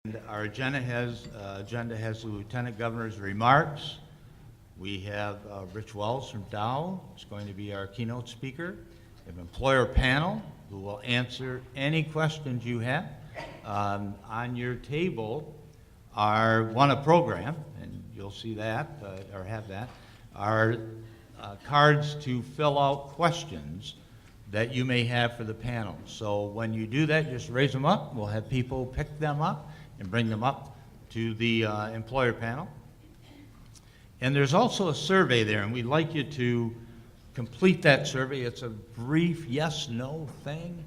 And our agenda has the Lieutenant Governor's remarks. We have Rich Wells from Dow is going to be our keynote speaker. We have an employer panel who will answer any questions you have. On your table are a program, and you'll see that, or have that, are cards to fill out questions that you may have for the panel. So when you do that, just raise them up. We'll have people pick them up and bring them up to the employer panel. And there's also a survey there, and we'd like you to complete that survey. It's a brief yes/no thing.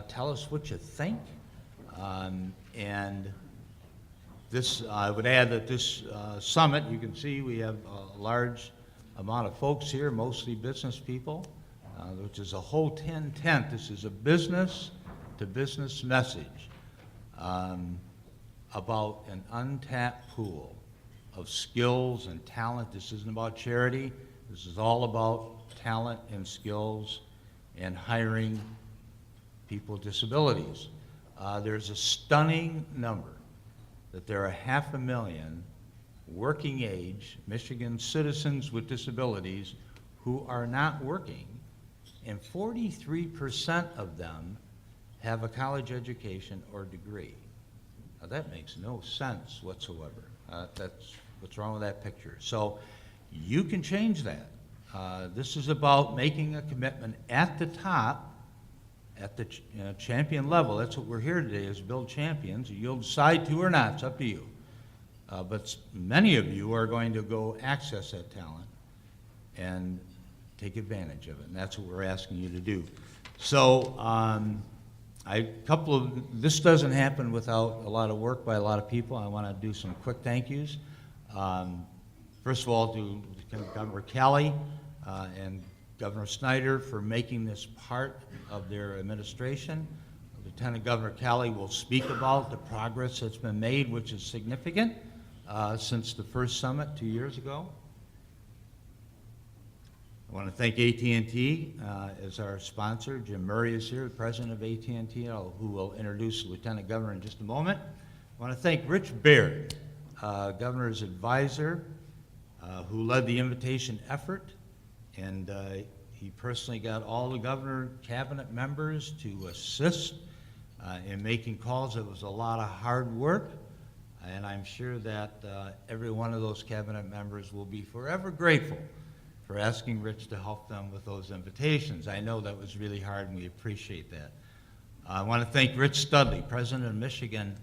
Tell us what you think. And this, I would add that this summit, you can see we have a large amount of folks here, mostly business people, which is a whole 10-10. This is a business-to-business message about an untapped pool of skills and talent. This isn't about charity. This is all about talent and skills and hiring people with disabilities. There's a stunning number that there are 500,000 working age Michigan citizens with disabilities who are not working, and 43% of them have a college education or degree. Now, that makes no sense whatsoever. That's what's wrong with that picture. So you can change that. This is about making a commitment at the top, at the champion level. That's what we're here today, is build champions. You'll decide to or not. It's up to you. But many of you are going to go access that talent and take advantage of it, and that's what we're asking you to do. So this doesn't happen without a lot of work by a lot of people. I want to do some quick thank yous. First of all, to Governor Kelly and Governor Snyder for making this part of their administration. Lieutenant Governor Kelly will speak about the progress that's been made, which is significant since the first summit 2 years ago. I want to thank AT&T as our sponsor. Jim Murray is here, the president of AT&T, who will introduce the Lieutenant Governor in just a moment. I want to thank Rich Baird, Governor's advisor, who led the invitation effort, and he personally got all the Governor cabinet members to assist in making calls. It was a lot of hard work, and I'm sure that every one of those cabinet members will be forever grateful for asking Rich to help them with those invitations. I know that was really hard, and we appreciate that. I want to thank Rich Studley, president of Michigan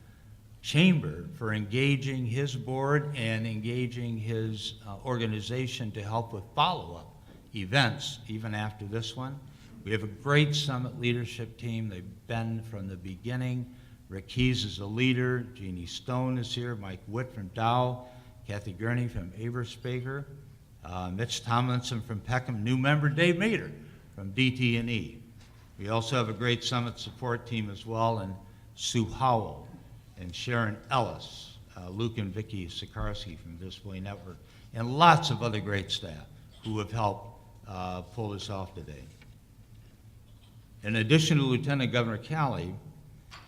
Chamber, for engaging his board and engaging his organization to help with follow-up events, even after this one. We have a great summit leadership team. They've been from the beginning. Rick Keys is the leader. Jeannie Stone is here. Mike Witt from Dow. Kathy Gurney from Aberspaker. Mitch Tomlinson from Peckham, new member Dave Mater from DT&E. We also have a great summit support team as well, and Sue Howell and Sharon Ellis, Luke and Vicki Sikarsky from Display Network, and lots of other great staff who have helped pull this off today. In addition to Lieutenant Governor Kelly,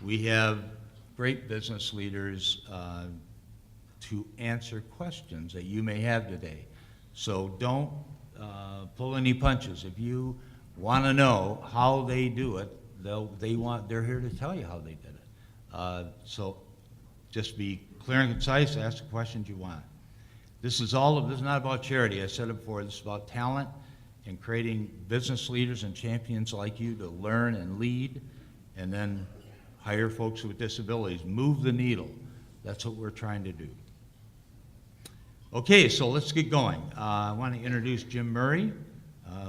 we have great business leaders to answer questions that you may have today. So don't pull any punches. If you want to know how they do it, they're here to tell you how they did it. So just be clear and concise. Ask the questions you want. This is not about charity. I said it before. This is about talent and creating business leaders and champions like you to learn and lead, and then hire folks with disabilities. Move the needle. That's what we're trying to do. Okay, so let's get going. I want to introduce Jim Murray,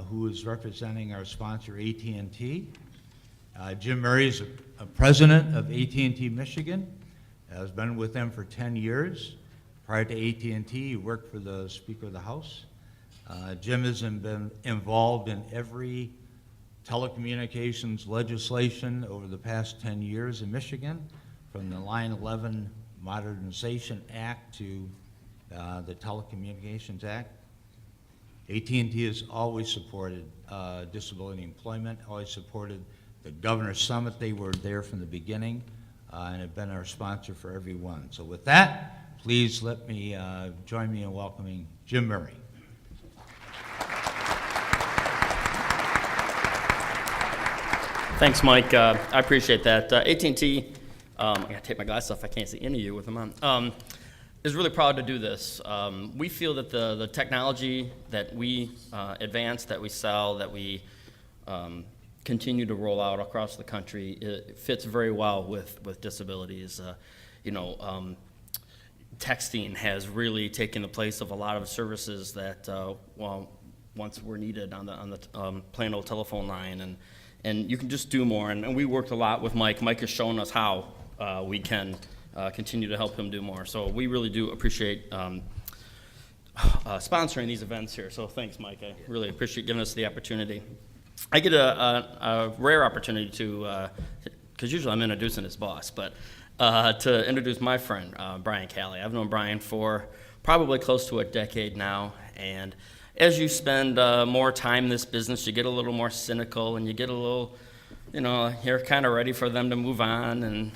who is representing our sponsor, AT&T. Jim Murray is a president of AT&T Michigan. Has been with them for 10 years. Prior to AT&T, he worked for the Speaker of the House. Jim has been involved in every telecommunications legislation over the past 10 years in Michigan, from the Line 11 Modernization Act to the Telecommunications Act. AT&T has always supported disability employment, always supported the Governor's Summit. They were there from the beginning. and have been our sponsor for every one. So with that, please let me join me in welcoming Jim Murray. Thanks, Mike. I appreciate that. AT&T, I gotta take my glasses off. I can't see any of you with them on. Is really proud to do this. We feel that the technology that we advance, that we sell, that we continue to roll out across the country, it fits very well with disabilities. Texting has really taken the place of a lot of services that once were needed on the plain old telephone line, and you can just do more. And we worked a lot with Mike. Mike has shown us how we can continue to help him do more. So we really do appreciate sponsoring these events here. So thanks, Mike. I really appreciate giving us the opportunity. I get a rare opportunity to, because usually I'm introducing his boss, but to introduce my friend, Brian Calley. I've known Brian for probably close to a decade now, and as you spend more time in this business, you get a little more cynical, and you get a little, you're kind of ready for them to move on. And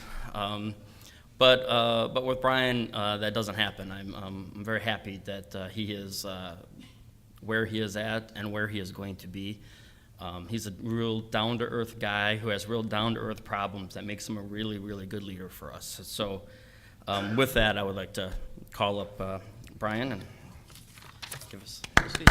but with Brian, that doesn't happen. I'm very happy that he is where he is at and where he is going to be. He's a real down-to-earth guy who has real down-to-earth problems that makes him a really, really good leader for us. So with that, I would like to call up Brian and give us a speech.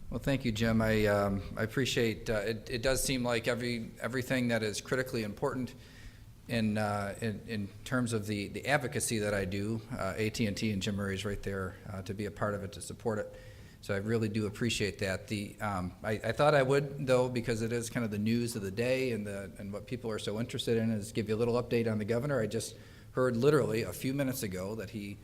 Well, thank you, Jim. I appreciate it. It does seem like everything that is critically important in terms of the advocacy that I do, AT&T and Jim Murray is right there to be a part of it, to support it. So I really do appreciate that. I thought I would, though, because it is kind of the news of the day, and what people are so interested in is give you a little update on the governor. I just heard literally a few minutes ago that he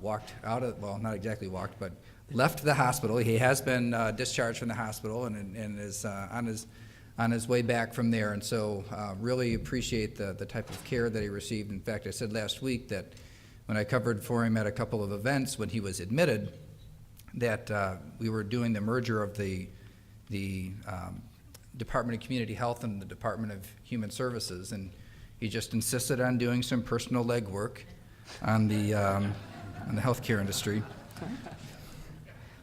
walked out of, well, not exactly walked, but left the hospital. He has been discharged from the hospital and is on his way back from there. And so really appreciate the type of care that he received. In fact, I said last week that when I covered for him at a couple of events when he was admitted, that we were doing the merger of the Department of Community Health and the Department of Human Services, and he just insisted on doing some personal legwork on the healthcare industry.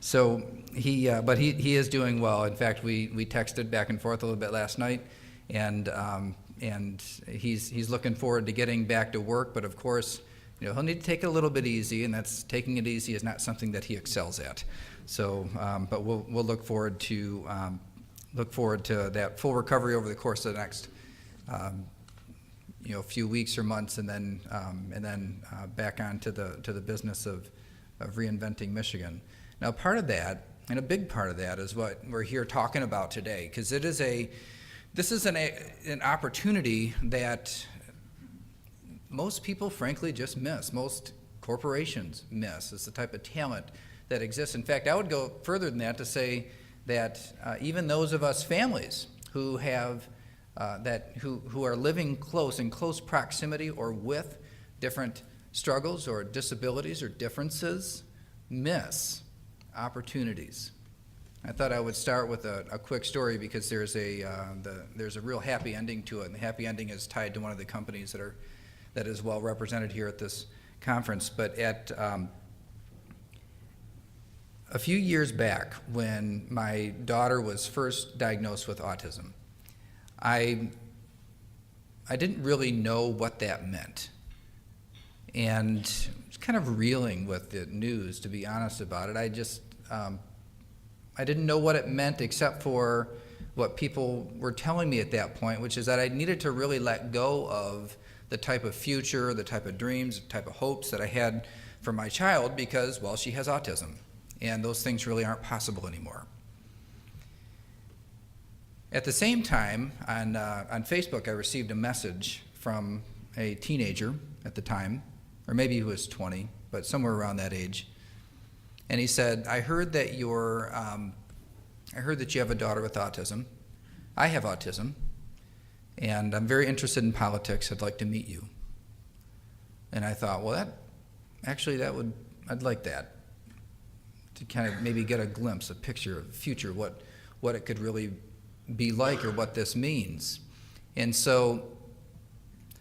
So but he is doing well. In fact, we texted back and forth a little bit last night, and he's looking forward to getting back to work. But of course, he'll need to take it a little bit easy, and that's taking it easy is not something that he excels at. So, but we'll look forward to that full recovery over the course of the next few weeks or months, and then back on to the business of reinventing Michigan. Now, part of that, and a big part of that, is what we're here talking about today, because this is an opportunity that most people, frankly, just miss. Most corporations miss. It's the type of talent that exists. In fact, I would go further than that to say that even those of us families who have who are living in close proximity or with different struggles or disabilities or differences miss opportunities. I thought I would start with a quick story because there's a real happy ending to it, and the happy ending is tied to one of the companies that is well represented here at this conference. But at a few years back, when my daughter was first diagnosed with autism, I didn't really know what that meant, and I was kind of reeling with the news, to be honest about it. I didn't know what it meant except for what people were telling me at that point, which is that I needed to really let go of the type of future, the type of dreams, the type of hopes that I had for my child because, well, she has autism, and those things really aren't possible anymore. At the same time, on Facebook, I received a message from a teenager at the time, or maybe he was 20, but somewhere around that age. And he said, I heard that you have a daughter with autism. I have autism, and I'm very interested in politics. I'd like to meet you. And I thought, well, I'd like that, to kind of maybe get a glimpse, a picture of the future, what it could really be like or what this means. And so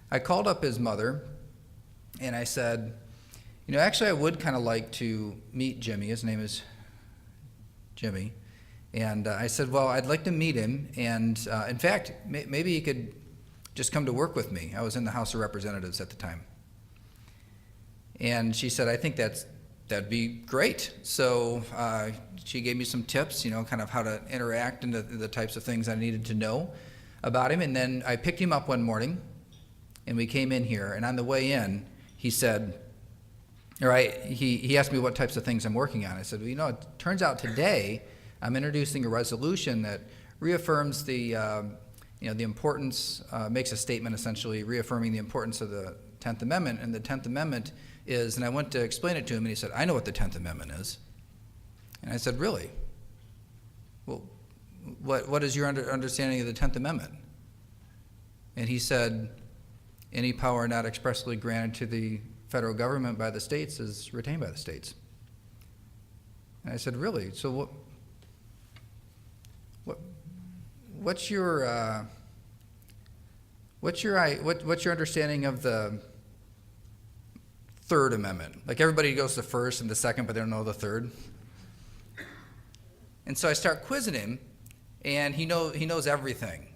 I called up his mother and I said, actually I would kind of like to meet Jimmy. His name is Jimmy. And I said, well, I'd like to meet him. And in fact, maybe he could just come to work with me. I was in the House of Representatives at the time. And she said, I think that'd be great. So she gave me some tips, kind of how to interact and the types of things I needed to know about him. And then I picked him up one morning, and we came in here. And on the way in, he said, he asked me what types of things I'm working on. I said, well, it turns out today I'm introducing a resolution that reaffirms the importance, makes a statement essentially reaffirming the importance of the 10th Amendment. And the 10th Amendment is, and I went to explain it to him, and he said, I know what the 10th Amendment is. And I said, really? Well, what is your understanding of the 10th Amendment? And he said, any power not expressly granted to the federal government by the states is retained by the states. And I said, really? So what's your understanding of the Third Amendment? Like everybody goes to the first and the second, but they don't know the third. And so I start quizzing him, and he knows everything.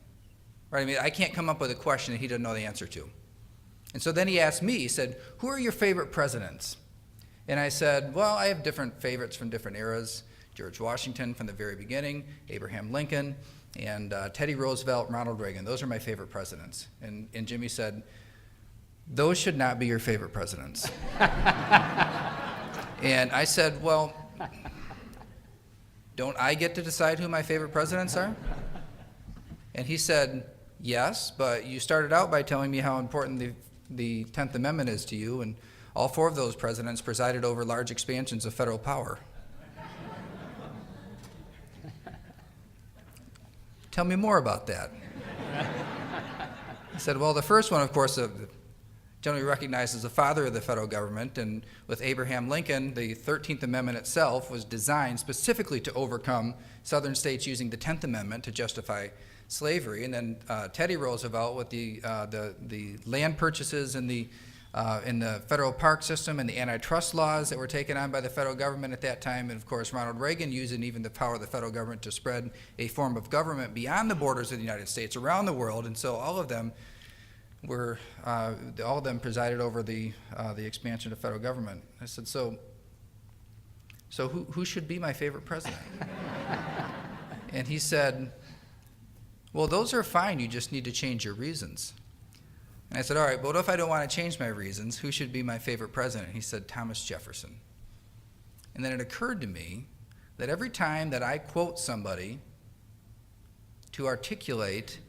Right? I mean, I can't come up with a question that he doesn't know the answer to. And so then he asked me, he said, who are your favorite presidents? And I said, well, I have different favorites from different eras. George Washington from the very beginning, Abraham Lincoln, and Teddy Roosevelt, Ronald Reagan. Those are my favorite presidents. And Jimmy said, those should not be your favorite presidents. And I said, well, don't I get to decide who my favorite presidents are? And he said, yes, but you started out by telling me how important the 10th Amendment is to you, and all four of those presidents presided over large expansions of federal power. Tell me more about that. I said, well, the first one, of course, generally recognized as the father of the federal government, and with Abraham Lincoln, the 13th Amendment itself was designed specifically to overcome southern states using the 10th Amendment to justify slavery. And then Teddy Roosevelt with the land purchases in the federal park system and the antitrust laws that were taken on by the federal government at that time. And of course, Ronald Reagan using even the power of the federal government to spread a form of government beyond the borders of the United States, around the world. And so all of them presided over the expansion of federal government. I said, so who should be my favorite president? And he said, well, those are fine, you just need to change your reasons. And I said, all right, but what if I don't want to change my reasons? Who should be my favorite president? He said, Thomas Jefferson. And then it occurred to me that every time that I quote somebody to articulate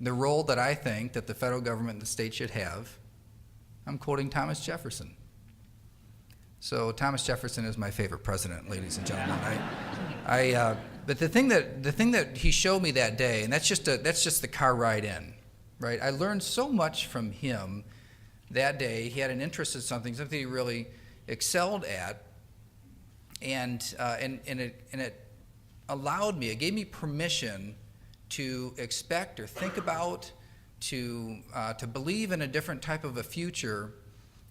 the role that I think that the federal government and the state should have, I'm quoting Thomas Jefferson. So Thomas Jefferson is my favorite president, ladies and gentlemen. But the thing that he showed me that day, and that's just the car ride in, right? I learned so much from him that day. He had an interest in something he really excelled at, and it allowed me, it gave me permission to expect or think about, to believe in a different type of a future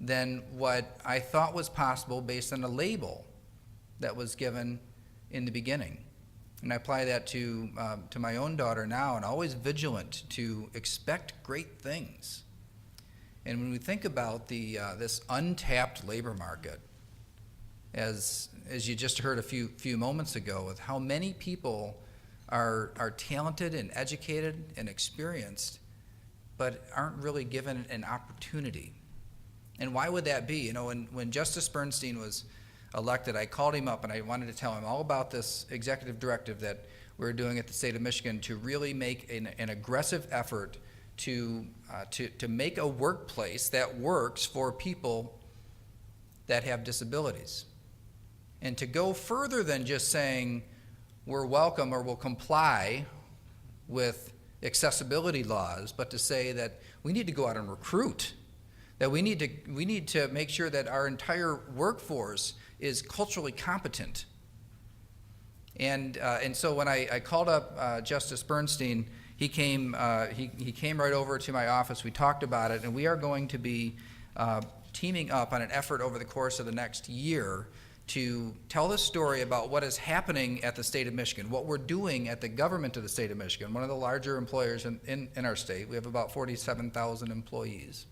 than what I thought was possible based on a label that was given in the beginning. And I apply that to my own daughter now, and always vigilant to expect great things. And when we think about this untapped labor market, as you just heard a few moments ago, with how many people are talented and educated and experienced, but aren't really given an opportunity. And why would that be? When Justice Bernstein was elected, I called him up and I wanted to tell him all about this executive directive that we're doing at the state of Michigan to really make an aggressive effort to make a workplace that works for people that have disabilities. And to go further than just saying we're welcome or we'll comply with accessibility laws, but to say that we need to go out and recruit, that we need to make sure that our entire workforce is culturally competent. And so when I called up Justice Bernstein, he came right over to my office. We talked about it, and we are going to be teaming up on an effort over the course of the next year to tell the story about what is happening at the state of Michigan, what we're doing at the government of the state of Michigan, one of the larger employers in our state. We have about 47,000 employees.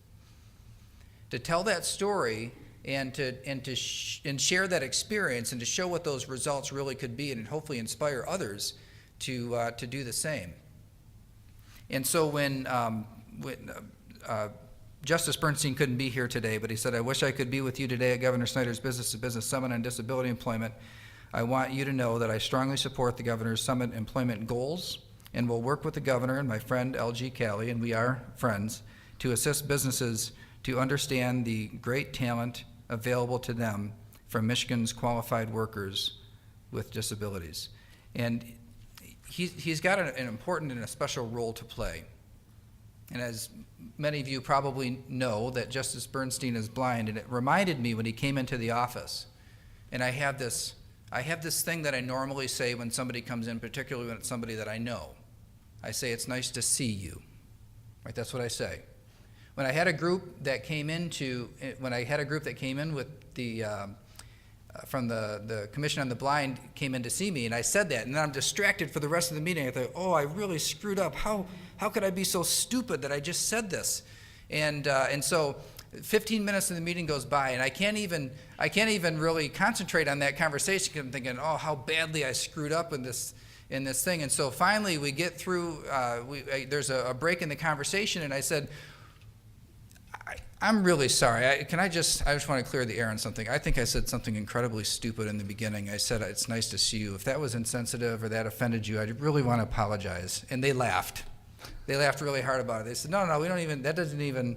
To tell that story and share that experience and to show what those results really could be and hopefully inspire others to do the same. And so when Justice Bernstein couldn't be here today, but he said, I wish I could be with you today at Governor Snyder's Business to Business Summit on Disability Employment. I want you to know that I strongly support the Governor's Summit employment goals and will work with the Governor and my friend L.G. Cali, and we are friends, to assist businesses to understand the great talent available to them from Michigan's qualified workers with disabilities. And he's got an important and a special role to play. And as many of you probably know, that Justice Bernstein is blind, and it reminded me when he came into the office. And I have this thing that I normally say when somebody comes in, particularly when it's somebody that I know. I say, it's nice to see you. Right? That's what I say. When I had a group that came in with the from the Commission on the Blind came in to see me, and I said that, and then I'm distracted for the rest of the meeting. I thought, oh, I really screwed up. How could I be so stupid that I just said this? And so 15 minutes of the meeting goes by, and I can't even really concentrate on that conversation because I'm thinking, oh, how badly I screwed up in this thing. And so finally we get through, there's a break in the conversation, and I said, I'm really sorry. I just want to clear the air on something. I think I said something incredibly stupid in the beginning. I said, it's nice to see you. If that was insensitive or that offended you, I really want to apologize. And they laughed. They laughed really hard about it. They said, no, we don't even, that doesn't even,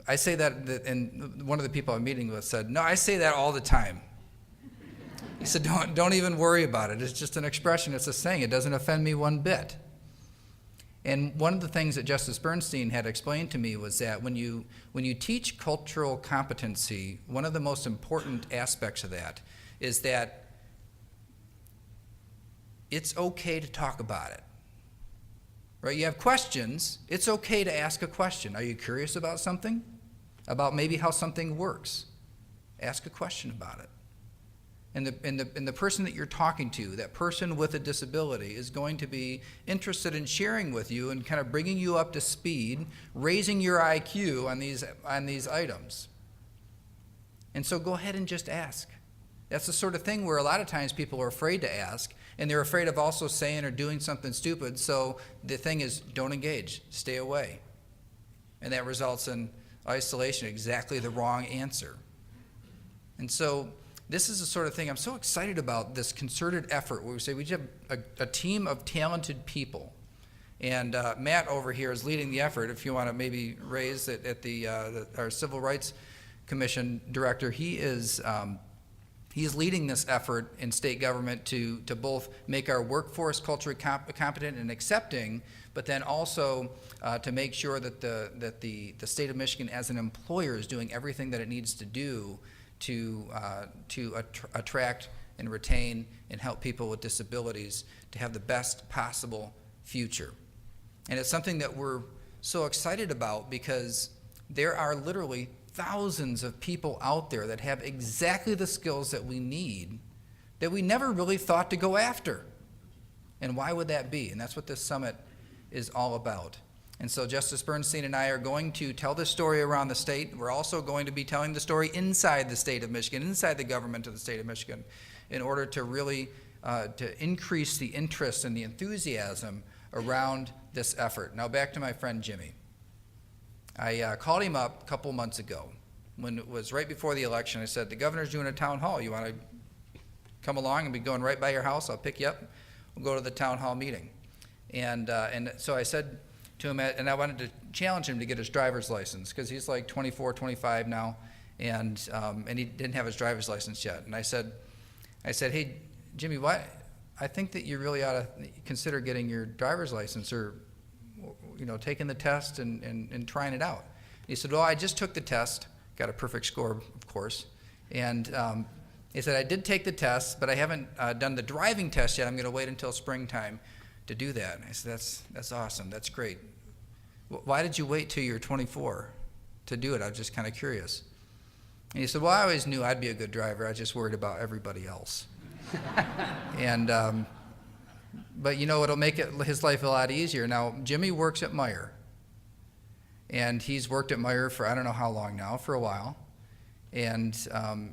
I say that, and one of the people I'm meeting with said, no, I say that all the time. He said, don't even worry about it. It's just an expression. It's a saying. It doesn't offend me one bit. And one of the things that Justice Bernstein had explained to me was that when you teach cultural competency, one of the most important aspects of that is that it's okay to talk about it. Right? You have questions, it's okay to ask a question. Are you curious about something? About maybe how something works? Ask a question about it. And the person that you're talking to, that person with a disability, is going to be interested in sharing with you and kind of bringing you up to speed, raising your IQ on these items. And so go ahead and just ask. That's the sort of thing where a lot of times people are afraid to ask, and they're afraid of also saying or doing something stupid, so the thing is, don't engage, stay away. And that results in isolation, exactly the wrong answer. And so this is the sort of thing I'm so excited about, this concerted effort where we say we have a team of talented people. And Matt over here is leading the effort. If you want to maybe raise it at our Civil Rights Commission director, he's leading this effort in state government to both make our workforce culturally competent and accepting, but then also to make sure that the state of Michigan as an employer is doing everything that it needs to do to attract and retain and help people with disabilities to have the best possible future. And it's something that we're so excited about because there are literally thousands of people out there that have exactly the skills that we need that we never really thought to go after. And why would that be? And that's what this summit is all about. And so Justice Bernstein and I are going to tell this story around the state. We're also going to be telling the story inside the state of Michigan, inside the government of the state of Michigan, in order to really to increase the interest and the enthusiasm around this effort. Now back to my friend Jimmy. I called him up a couple months ago when it was right before the election. I said, the governor's doing a town hall. You want to come along and be going right by your house? I'll pick you up. We'll go to the town hall meeting. And so I said to him, and I wanted to challenge him to get his driver's license because he's like 24, 25 now, and he didn't have his driver's license yet. And I said, hey, Jimmy, I think that you really ought to consider getting your driver's license or, taking the test and trying it out. He said, well, I just took the test, got a perfect score, of course, and He said, I did take the test, but I haven't done the driving test yet. I'm going to wait until springtime to do that. And I said, that's awesome. That's great. Why did you wait till you're 24 to do it? I was just kind of curious. And he said, well, I always knew I'd be a good driver. I just worried about everybody else. And, but you know, it'll make his life a lot easier. Now, Jimmy works at Meyer. And he's worked at Meyer for I don't know how long now, for a while. And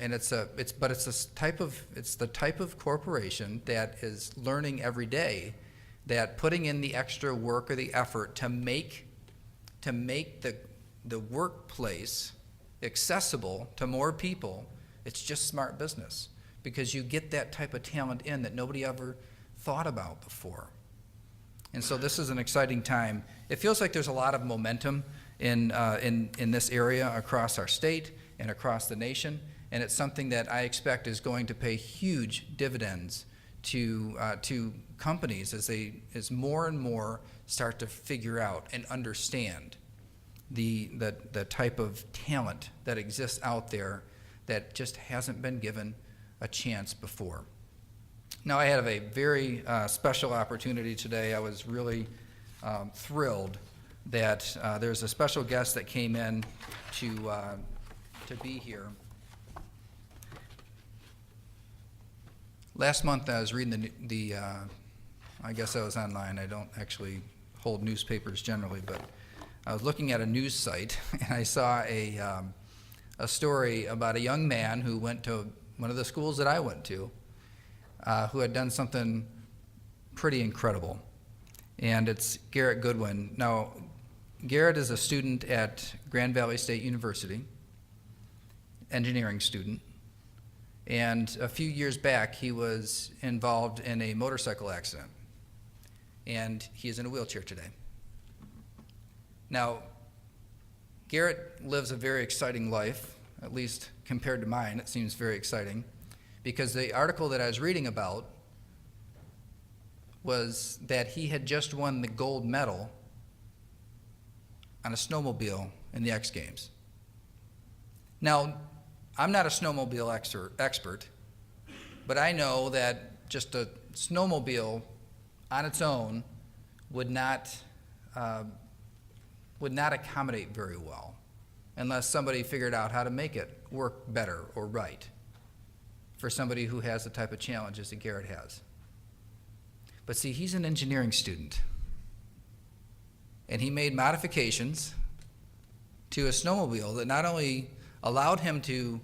it's the type of corporation that is learning every day that putting in the extra work or the effort to make the workplace accessible to more people, it's just smart business, because you get that type of talent in that nobody ever thought about before. And so this is an exciting time. It feels like there's a lot of momentum in this area across our state and across the nation, and it's something that I expect is going to pay huge dividends to companies as more and more start to figure out and understand the type of talent that exists out there that just hasn't been given a chance before. Now, I have a very special opportunity today. I was really thrilled that there's a special guest that came in to be here. Last month, I was reading I guess I was online. I don't actually hold newspapers generally, but I was looking at a news site, and I saw a story about a young man who went to one of the schools that I went to, who had done something pretty incredible. And it's Garrett Goodwin. Now, Garrett is a student at Grand Valley State University, engineering student. And a few years back, he was involved in a motorcycle accident. And he is in a wheelchair today. Now, Garrett lives a very exciting life, at least compared to mine. It seems very exciting, because the article that I was reading about was that he had just won the gold medal on a snowmobile in the X Games. Now, I'm not a snowmobile expert, but I know that just a snowmobile on its own would not accommodate very well unless somebody figured out how to make it work better or right for somebody who has the type of challenges that Garrett has. But see, he's an engineering student, and he made modifications to a snowmobile that not only allowed him to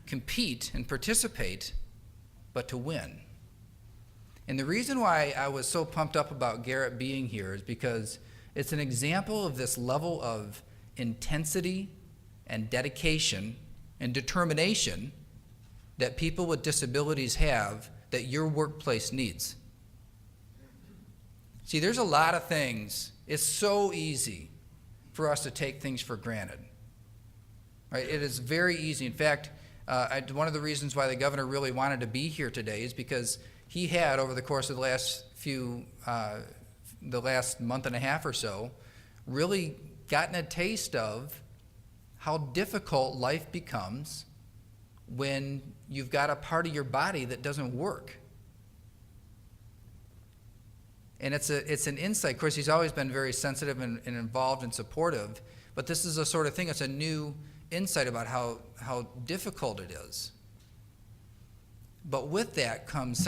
compete and participate, but to win. And the reason why I was so pumped up about Garrett being here is because it's an example of this level of intensity and dedication and determination that people with disabilities have that your workplace needs. See, there's a lot of things. It's so easy for us to take things for granted. Right? It is very easy. In fact, one of the reasons why the governor really wanted to be here today is because he had, over the course of the last month and a half or so, really gotten a taste of how difficult life becomes when you've got a part of your body that doesn't work. And it's an insight. Of course, he's always been very sensitive and involved and supportive, but this is a sort of thing, it's a new insight about how difficult it is. But with that comes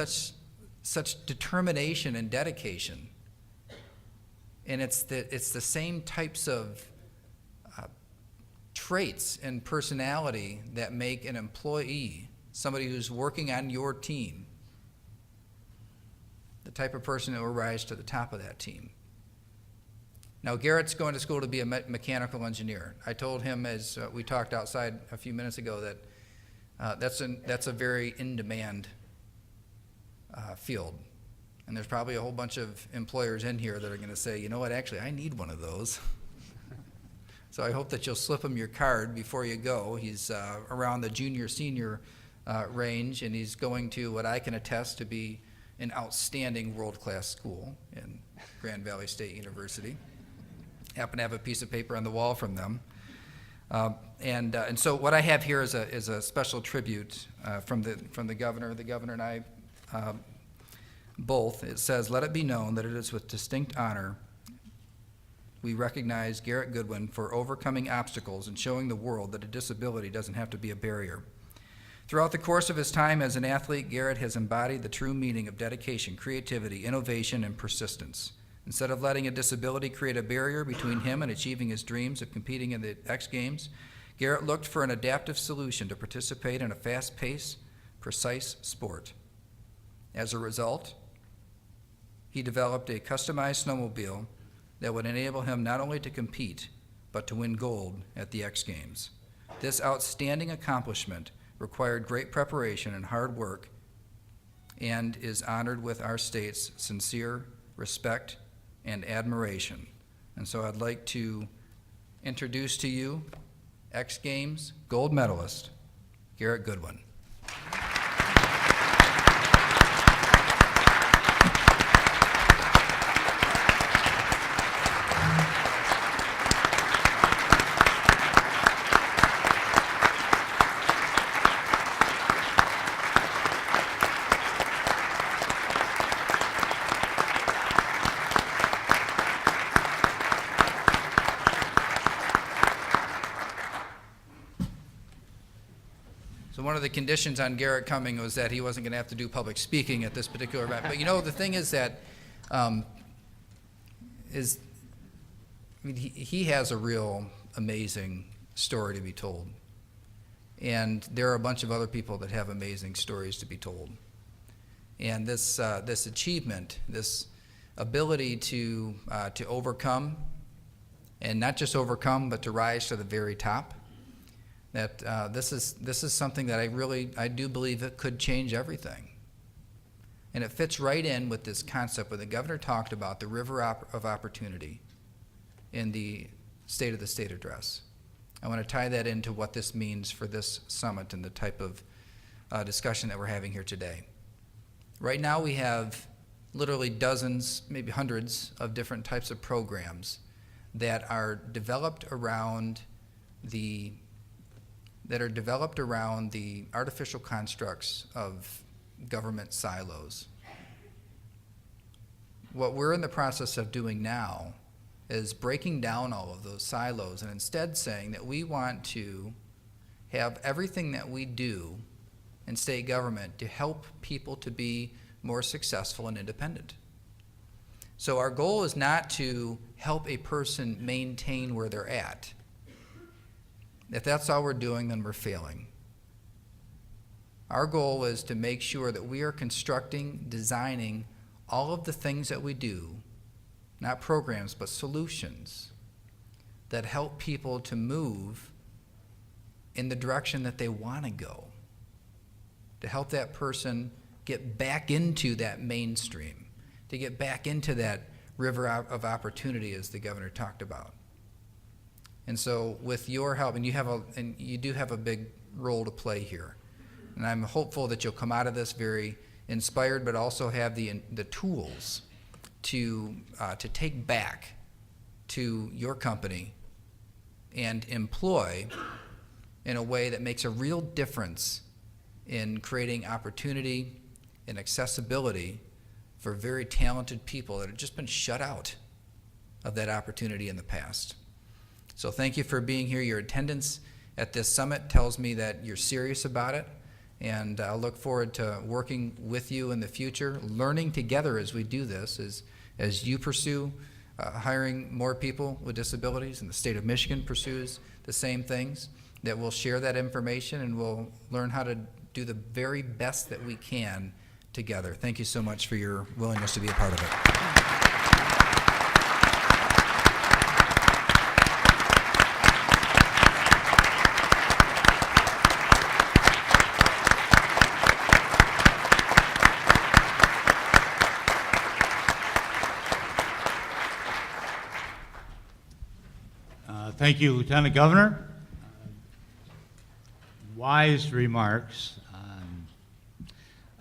such determination and dedication. And it's the same types of traits and personality that make an employee, somebody who's working on your team, the type of person that will rise to the top of that team. Now, Garrett's going to school to be a mechanical engineer. I told him, as we talked outside a few minutes ago, that that's a very in-demand field. And there's probably a whole bunch of employers in here that are going to say, you know what, actually, I need one of those. So I hope that you'll slip him your card before you go. He's around the junior-senior range, and he's going to what I can attest to be an outstanding world-class school in Grand Valley State University. Happen to have a piece of paper on the wall from them. And so what I have here is a special tribute from the governor. The governor and I both. It says, "Let it be known that it is with distinct honor we recognize Garrett Goodwin for overcoming obstacles and showing the world that a disability doesn't have to be a barrier. Throughout the course of his time as an athlete, Garrett has embodied the true meaning of dedication, creativity, innovation, and persistence. Instead of letting a disability create a barrier between him and achieving his dreams of competing in the X Games, Garrett looked for an adaptive solution to participate in a fast-paced, precise sport. As a result, he developed a customized snowmobile that would enable him not only to compete, but to win gold at the X Games. This outstanding accomplishment required great preparation and hard work and is honored with our state's sincere respect and admiration. And so I'd like to introduce to you X Games gold medalist, Garrett Goodwin. So one of the conditions on Garrett coming was that he wasn't going to have to do public speaking at this particular event. But you know, the thing is that he has a real amazing story to be told. And there are a bunch of other people that have amazing stories to be told. And this achievement, this ability to overcome, and not just overcome, but to rise to the very top, that this is something that I do believe it could change everything. And it fits right in with this concept where the governor talked about the river of opportunity in the State of the State address. I want to tie that into what this means for this summit and the type of discussion that we're having here today. Right now we have literally dozens, maybe hundreds of different types of programs that are developed around the artificial constructs of government silos. What we're in the process of doing now is breaking down all of those silos and instead saying that we want to have everything that we do in state government to help people to be more successful and independent. So our goal is not to help a person maintain where they're at. If that's all we're doing, then we're failing. Our goal is to make sure that we are constructing, designing all of the things that we do, not programs, but solutions that help people to move in the direction that they want to go, to help that person get back into that mainstream, to get back into that river of opportunity, as the governor talked about. And so with your help, and you do have a big role to play here, and I'm hopeful that you'll come out of this very inspired, but also have the tools to take back to your company and employ in a way that makes a real difference in creating opportunity and accessibility for very talented people that have just been shut out of that opportunity in the past. So thank you for being here. Your attendance at this summit tells me that you're serious about it, and I look forward to working with you in the future, learning together as we do this, as you pursue hiring more people with disabilities, and the state of Michigan pursues the same things, that we'll share that information and we'll learn how to do the very best that we can together. Thank you so much for your willingness to be a part of it. Thank you, Lieutenant Governor. Wise remarks.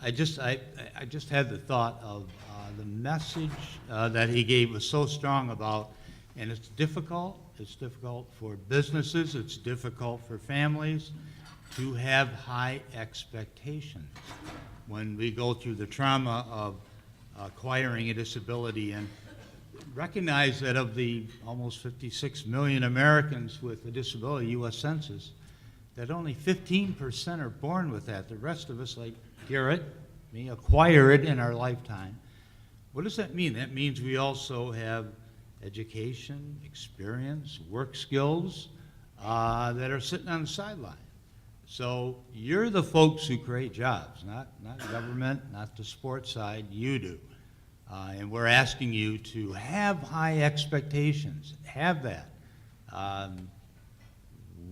I just had the thought of the message that he gave was so strong about And it's difficult. It's difficult for businesses. It's difficult for families to have high expectations when we go through the trauma of acquiring a disability, and recognize that of the almost 56 million Americans with a disability, U.S. Census, that only 15% are born with that. The rest of us, like Garrett, me, acquire it in our lifetime. What does that mean? That means we also have education, experience, work skills that are sitting on the sideline. So you're the folks who create jobs, not government, not the sports side, you do. And we're asking you to have high expectations, have that.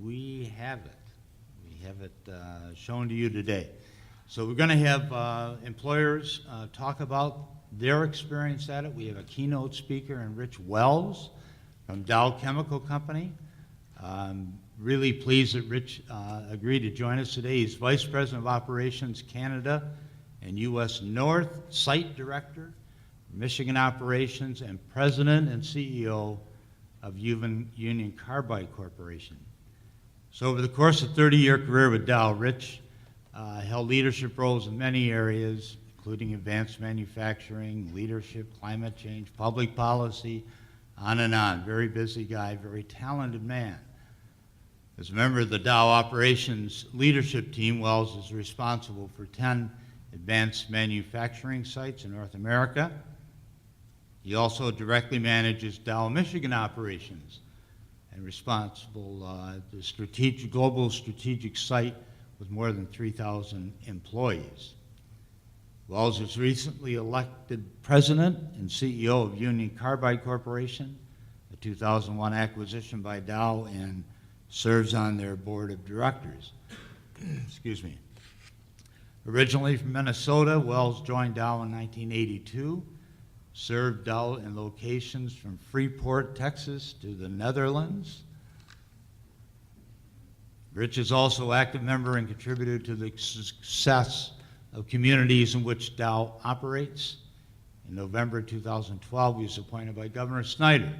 We have it. We have it shown to you today. So we're going to have employers talk about their experience at it. We have a keynote speaker in Rich Wells from Dow Chemical Company. Really pleased that Rich agreed to join us today. He's Vice President of Operations Canada and U.S. North Site Director, Michigan Operations, and President and CEO of Union Carbide Corporation. So over the course of a 30-year career with Dow, Rich held leadership roles in many areas, including advanced manufacturing, leadership, climate change, public policy, on and on. Very busy guy, very talented man. As a member of the Dow Operations leadership team, Wells is responsible for 10 advanced manufacturing sites in North America. He also directly manages Dow Michigan operations and responsible the global strategic site with more than 3,000 employees. Wells was recently elected president and CEO of Union Carbide Corporation, a 2001 acquisition by Dow, and serves on their board of directors. Excuse me. Originally from Minnesota, Wells joined Dow in 1982, served Dow in locations from Freeport, Texas to the Netherlands. Rich is also an active member and contributor to the success of communities in which Dow operates. In November 2012, he was appointed by Governor Snyder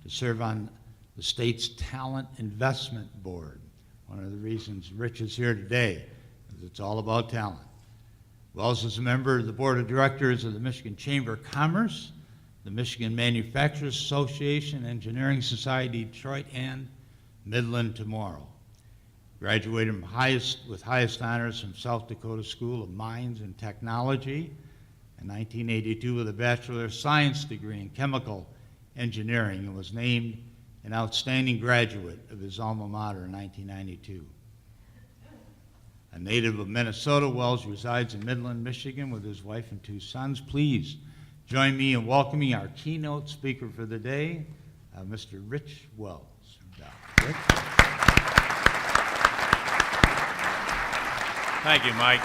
to serve on the state's Talent Investment Board. One of the reasons Rich is here today is it's all about talent. Wells is a member of the Board of Directors of the Michigan Chamber of Commerce, the Michigan Manufacturers Association, Engineering Society Detroit, and Midland Tomorrow. Graduated with highest honors from South Dakota School of Mines and Technology in 1982 with a Bachelor of Science degree in Chemical Engineering, and was named an outstanding graduate of his alma mater in 1992. A native of Minnesota, Wells resides in Midland, Michigan with his wife and 2 sons. Please join me in welcoming our keynote speaker for the day, Mr. Rich Wells. Rich? Thank you, Mike.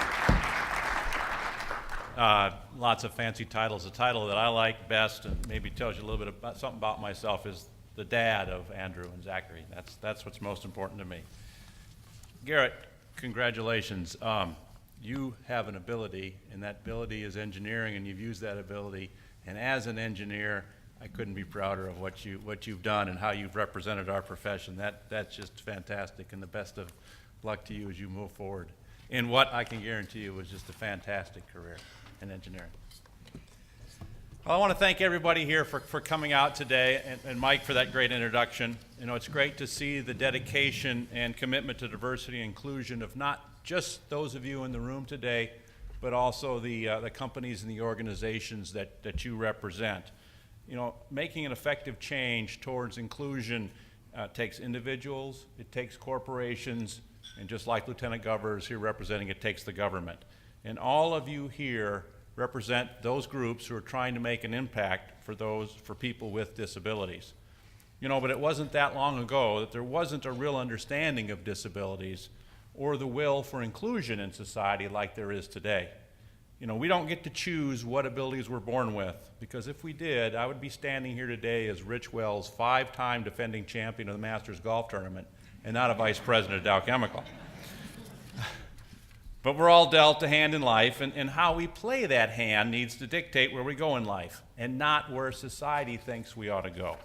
Lots of fancy titles. The title that I like best, and maybe tells you a little bit about something about myself, is the dad of Andrew and Zachary. That's what's most important to me. Garrett, congratulations. You have an ability, and that ability is engineering, and you've used that ability. And as an engineer, I couldn't be prouder of what you've done and how you've represented our profession. That's just fantastic, and the best of luck to you as you move forward in what I can guarantee you was just a fantastic career in engineering. Well, I want to thank everybody here for coming out today, and Mike for that great introduction. You know, it's great to see the dedication and commitment to diversity and inclusion of not just those of you in the room today, but also the companies and the organizations that you represent. You know, making an effective change towards inclusion takes individuals, it takes corporations, and just like Lieutenant Governor is here representing, it takes the government. And all of you here represent those groups who are trying to make an impact for people with disabilities. You know, but it wasn't that long ago that there wasn't a real understanding of disabilities or the will for inclusion in society like there is today. You know, we don't get to choose what abilities we're born with, because if we did, I would be standing here today as Rich Wells, 5-time defending champion of the Masters Golf Tournament, and not a vice president of Dow Chemical. But we're all dealt a hand in life, and how we play that hand needs to dictate where we go in life, and not where society thinks we ought to go.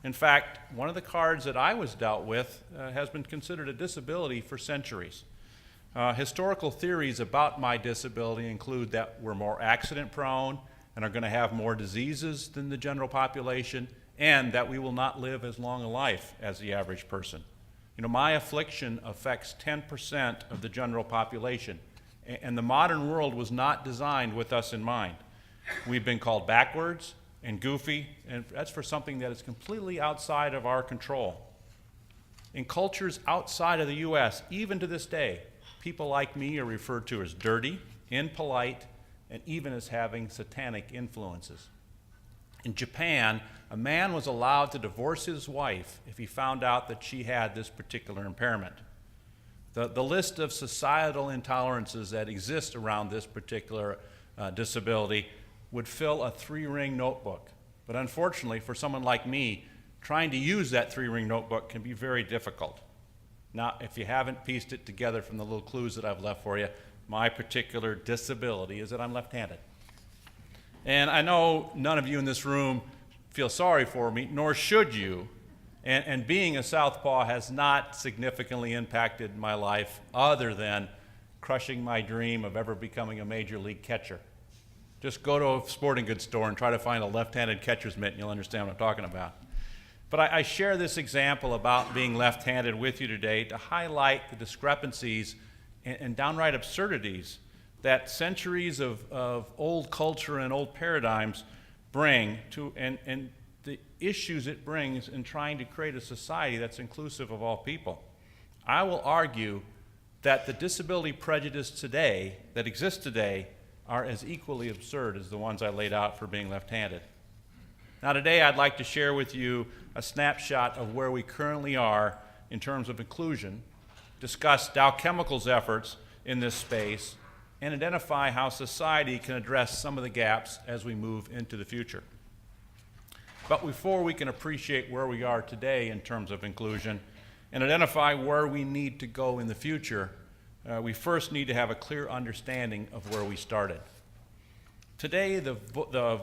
In fact, one of the cards that I was dealt with has been considered a disability for centuries. Historical theories about my disability include that we're more accident prone and are going to have more diseases than the general population, and that we will not live as long a life as the average person. You know, my affliction affects 10% of the general population, and the modern world was not designed with us in mind. We've been called backwards and goofy, and that's for something that is completely outside of our control. In cultures outside of the U.S., even to this day, people like me are referred to as dirty, impolite, and even as having satanic influences. In Japan, a man was allowed to divorce his wife if he found out that she had this particular impairment. The list of societal intolerances that exist around this particular disability would fill a 3-ring notebook. But unfortunately, for someone like me, trying to use that 3-ring notebook can be very difficult. Now, if you haven't pieced it together from the little clues that I've left for you, my particular disability is that I'm left-handed. And I know none of you in this room feel sorry for me, nor should you. And being a southpaw has not significantly impacted my life other than crushing my dream of ever becoming a major league catcher. Just go to a sporting goods store and try to find a left-handed catcher's mitt and you'll understand what I'm talking about. But I share this example about being left-handed with you today to highlight the discrepancies and downright absurdities that centuries of old culture and old paradigms bring to, and the issues it brings in trying to create a society that's inclusive of all people. I will argue that the disability prejudice today, that exists today, are as equally absurd as the ones I laid out for being left-handed. Now today I'd like to share with you a snapshot of where we currently are in terms of inclusion, discuss Dow Chemical's efforts in this space, and identify how society can address some of the gaps as we move into the future. But before we can appreciate where we are today in terms of inclusion and identify where we need to go in the future, we first need to have a clear understanding of where we started. Today, the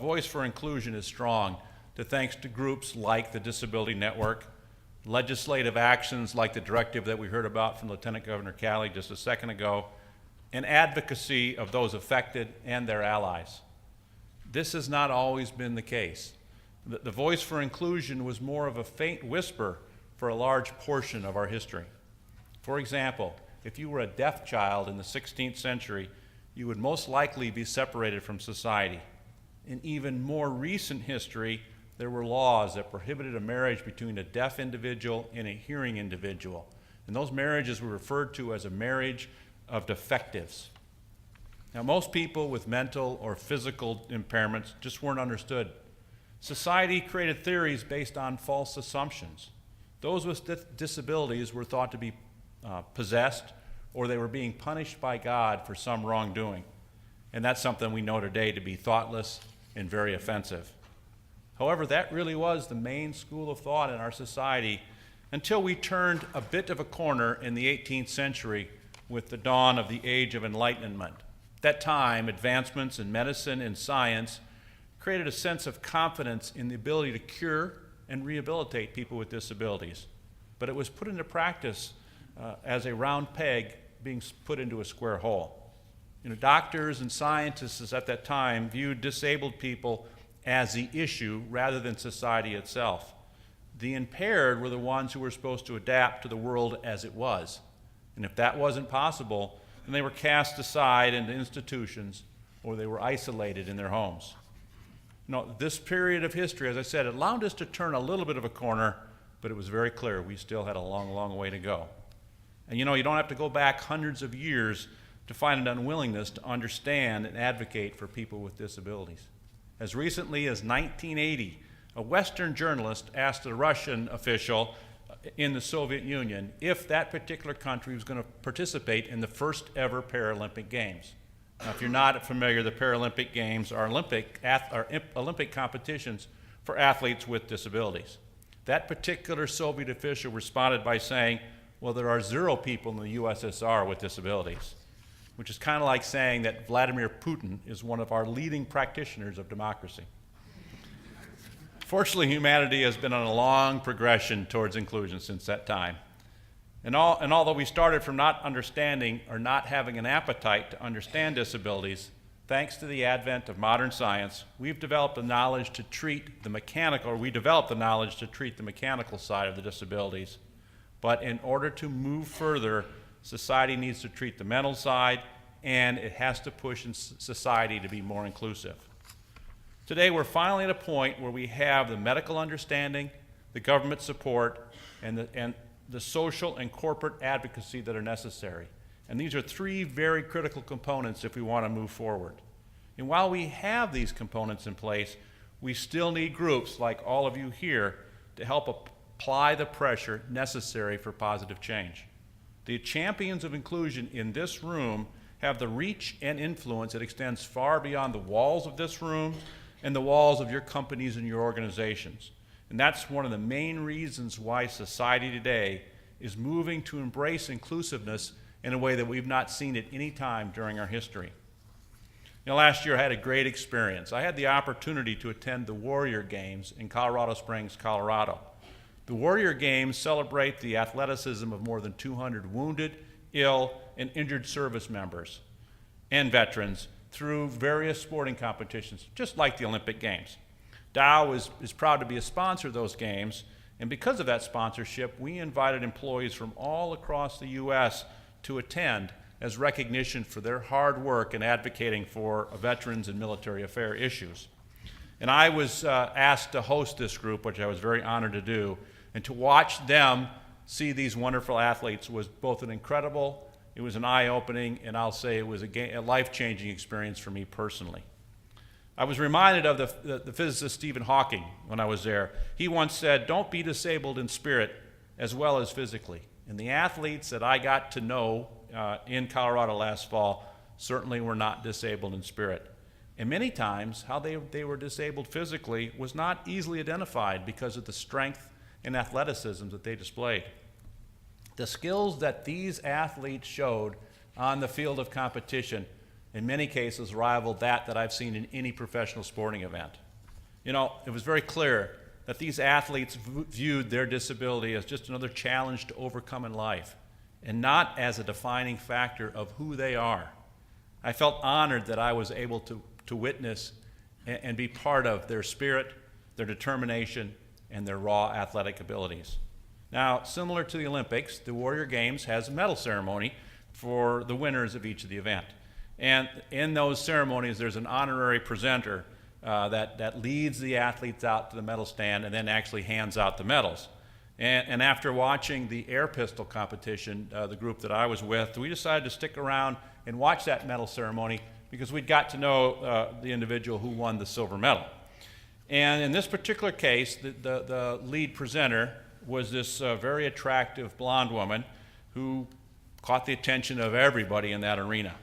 voice for inclusion is strong, thanks to groups like the Disability Network, legislative actions like the directive that we heard about from Lieutenant Governor Calley just a second ago, and advocacy of those affected and their allies. This has not always been the case. The voice for inclusion was more of a faint whisper for a large portion of our history. For example, if you were a deaf child in the 16th century, you would most likely be separated from society. In even more recent history, there were laws that prohibited a marriage between a deaf individual and a hearing individual. And those marriages were referred to as a marriage of defectives. Now, most people with mental or physical impairments just weren't understood. Society created theories based on false assumptions. Those with disabilities were thought to be possessed, or they were being punished by God for some wrongdoing. And that's something we know today to be thoughtless and very offensive. However, that really was the main school of thought in our society until we turned a bit of a corner in the 18th century with the dawn of the Age of Enlightenment. At that time, advancements in medicine and science created a sense of confidence in the ability to cure and rehabilitate people with disabilities. But it was put into practice as a round peg being put into a square hole. You know, doctors and scientists at that time viewed disabled people as the issue rather than society itself. The impaired were the ones who were supposed to adapt to the world as it was. And if that wasn't possible, then they were cast aside into institutions or they were isolated in their homes. No, this period of history, as I said, it allowed us to turn a little bit of a corner, but it was very clear we still had a long, long way to go. And you know, you don't have to go back hundreds of years to find an unwillingness to understand and advocate for people with disabilities. As recently as 1980, a Western journalist asked a Russian official in the Soviet Union if that particular country was going to participate in the first ever Paralympic Games. Now, if you're not familiar, the Paralympic Games are Olympic competitions for athletes with disabilities. That particular Soviet official responded by saying, well, there are 0 people in the USSR with disabilities, which is kind of like saying that Vladimir Putin is one of our leading practitioners of democracy. Fortunately, humanity has been on a long progression towards inclusion since that time. And although we started from not understanding or not having an appetite to understand disabilities, thanks to the advent of modern science, we've developed the knowledge to treat the mechanical, or we developed the knowledge to treat the mechanical side of the disabilities. But in order to move further, society needs to treat the mental side, and it has to push society to be more inclusive. Today, we're finally at a point where we have the medical understanding, the government support, and the social and corporate advocacy that are necessary. And these are three very critical components if we want to move forward. And while we have these components in place, we still need groups like all of you here to help apply the pressure necessary for positive change. The champions of inclusion in this room have the reach and influence that extends far beyond the walls of this room and the walls of your companies and your organizations. And that's one of the main reasons why society today is moving to embrace inclusiveness in a way that we've not seen at any time during our history. You know, last year I had a great experience. I had the opportunity to attend the Warrior Games in Colorado Springs, Colorado. The Warrior Games celebrate the athleticism of more than 200 wounded, ill, and injured service members and veterans through various sporting competitions, just like the Olympic Games. Dow is proud to be a sponsor of those games, and because of that sponsorship, we invited employees from all across the U.S. to attend as recognition for their hard work in advocating for veterans and military affairs issues. And I was asked to host this group, which I was very honored to do, and to watch them see these wonderful athletes was both it was an eye-opening, and I'll say it was a life-changing experience for me personally. I was reminded of the physicist Stephen Hawking when I was there. He once said, "Don't be disabled in spirit as well as physically." And the athletes that I got to know in Colorado last fall certainly were not disabled in spirit. And many times, how they were disabled physically was not easily identified because of the strength and athleticism that they displayed. The skills that these athletes showed on the field of competition in many cases rivaled that I've seen in any professional sporting event. You know, it was very clear that these athletes viewed their disability as just another challenge to overcome in life, and not as a defining factor of who they are. I felt honored that I was able to witness and be part of their spirit, their determination, and their raw athletic abilities. Now, similar to the Olympics, the Warrior Games has a medal ceremony for the winners of each of the event. And in those ceremonies, there's an honorary presenter that leads the athletes out to the medal stand and then actually hands out the medals. And after watching the air pistol competition, the group that I was with, we decided to stick around and watch that medal ceremony because we'd got to know the individual who won the silver medal. And in this particular case, the lead presenter was this very attractive blonde woman who caught the attention of everybody in that arena.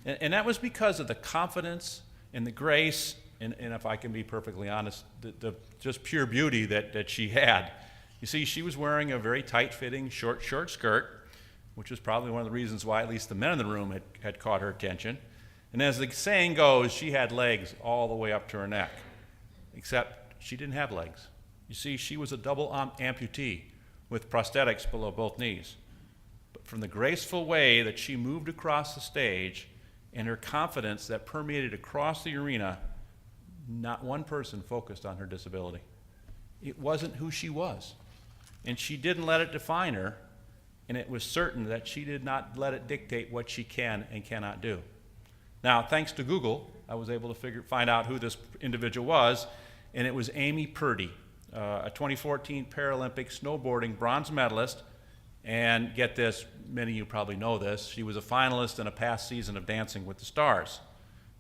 And that was because of the confidence and the grace, and if I can be perfectly honest, the just pure beauty that she had. You see, she was wearing a very tight-fitting, short skirt, which was probably one of the reasons why at least the men in the room had caught her attention. And as the saying goes, she had legs all the way up to her neck, except she didn't have legs. You see, she was a double amputee with prosthetics below both knees. But from the graceful way that she moved across the stage and her confidence that permeated across the arena, not one person focused on her disability. It wasn't who she was. And she didn't let it define her, and it was certain that she did not let it dictate what she can and cannot do. Now, thanks to Google, I was able to find out who this individual was, and it was Amy Purdy, a 2014 Paralympic snowboarding bronze medalist. And get this, many of you probably know this, she was a finalist in a past season of Dancing with the Stars.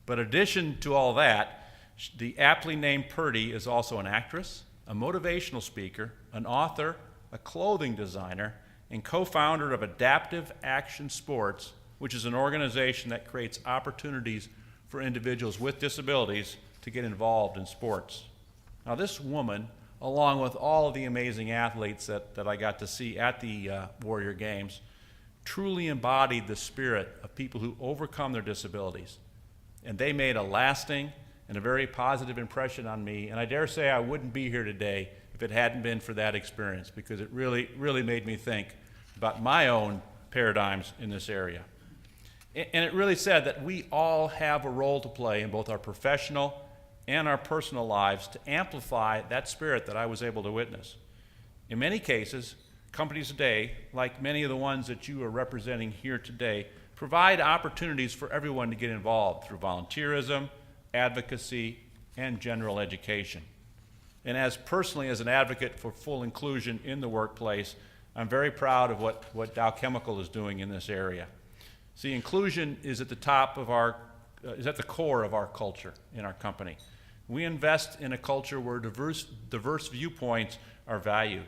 But in addition to all that, the aptly named Purdy is also an actress, a motivational speaker, an author, a clothing designer, and co-founder of Adaptive Action Sports, which is an organization that creates opportunities for individuals with disabilities to get involved in sports. Now, this woman, along with all of the amazing athletes that I got to see at the Warrior Games, truly embodied the spirit of people who overcome their disabilities. And they made a lasting and a very positive impression on me. And I dare say I wouldn't be here today if it hadn't been for that experience, because it really, really made me think about my own paradigms in this area. And it really said that we all have a role to play in both our professional and our personal lives to amplify that spirit that I was able to witness. In many cases, companies today, like many of the ones that you are representing here today, provide opportunities for everyone to get involved through volunteerism, advocacy, and general education. And as personally as an advocate for full inclusion in the workplace, I'm very proud of what Dow Chemical is doing in this area. See, inclusion is at the core of our culture in our company. We invest in a culture where diverse viewpoints are valued,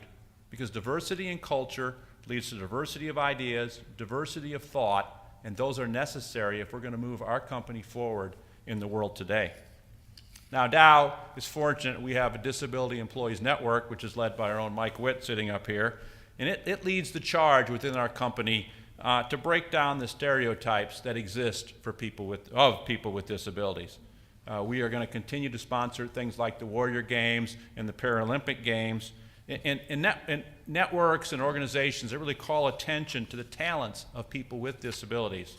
because diversity in culture leads to diversity of ideas, diversity of thought, and those are necessary if we're going to move our company forward in the world today. Now, Dow is fortunate we have a Disability Employees Network, which is led by our own Mike Witt sitting up here, and it leads the charge within our company to break down the stereotypes that exist for people with disabilities. We are going to continue to sponsor things like the Warrior Games and the Paralympic Games, and networks and organizations that really call attention to the talents of people with disabilities.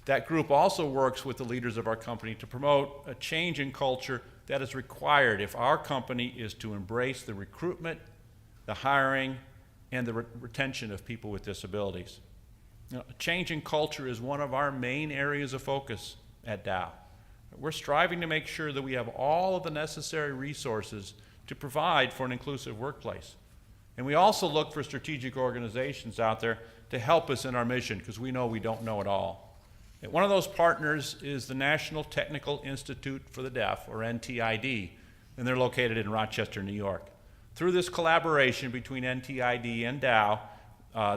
That group also works with the leaders of our company to promote a change in culture that is required if our company is to embrace the recruitment, the hiring, and the retention of people with disabilities. A change in culture is one of our main areas of focus at Dow. We're striving to make sure that we have all of the necessary resources to provide for an inclusive workplace. And we also look for strategic organizations out there to help us in our mission, because we know we don't know it all. And one of those partners is the National Technical Institute for the Deaf, or NTID, and they're located in Rochester, New York. Through this collaboration between NTID and Dow,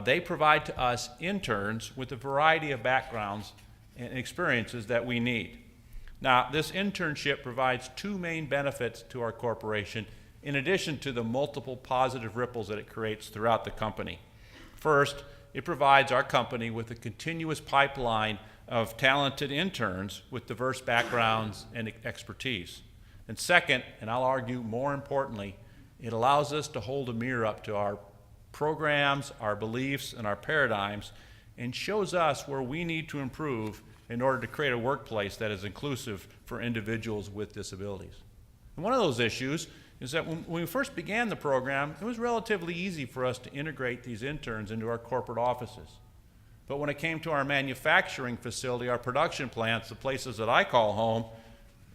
they provide to us interns with a variety of backgrounds and experiences that we need. Now, this internship provides two main benefits to our corporation, in addition to the multiple positive ripples that it creates throughout the company. First, it provides our company with a continuous pipeline of talented interns with diverse backgrounds and expertise. And second, and I'll argue more importantly, it allows us to hold a mirror up to our programs, our beliefs, and our paradigms, and shows us where we need to improve in order to create a workplace that is inclusive for individuals with disabilities. And one of those issues is that when we first began the program, it was relatively easy for us to integrate these interns into our corporate offices. But when it came to our manufacturing facility, our production plants, the places that I call home,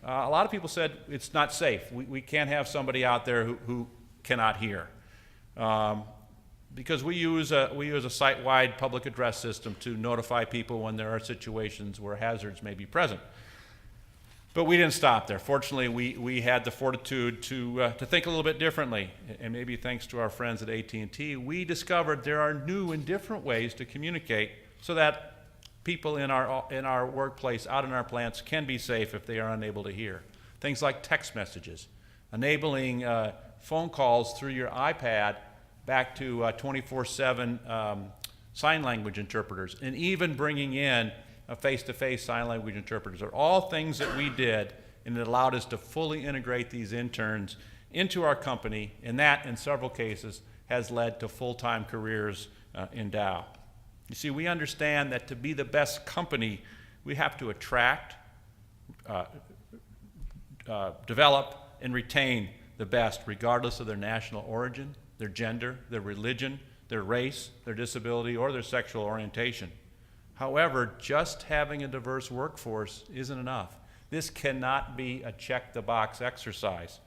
a lot of people said it's not safe. We can't have somebody out there who cannot hear. Because we use a site-wide public address system to notify people when there are situations where hazards may be present. But we didn't stop there. Fortunately, we had the fortitude to think a little bit differently, and maybe thanks to our friends at AT&T, we discovered there are new and different ways to communicate so that people in our workplace, out in our plants, can be safe if they are unable to hear. Things like text messages, enabling phone calls through your iPad back to 24/7 sign language interpreters, and even bringing in face-to-face sign language interpreters are all things that we did, and it allowed us to fully integrate these interns into our company, and that, in several cases, has led to full-time careers in Dow. You see, we understand that to be the best company, we have to attract, develop, and retain the best, regardless of their national origin, their gender, their religion, their race, their disability, or their sexual orientation. However, just having a diverse workforce isn't enough. This cannot be a check-the-box exercise.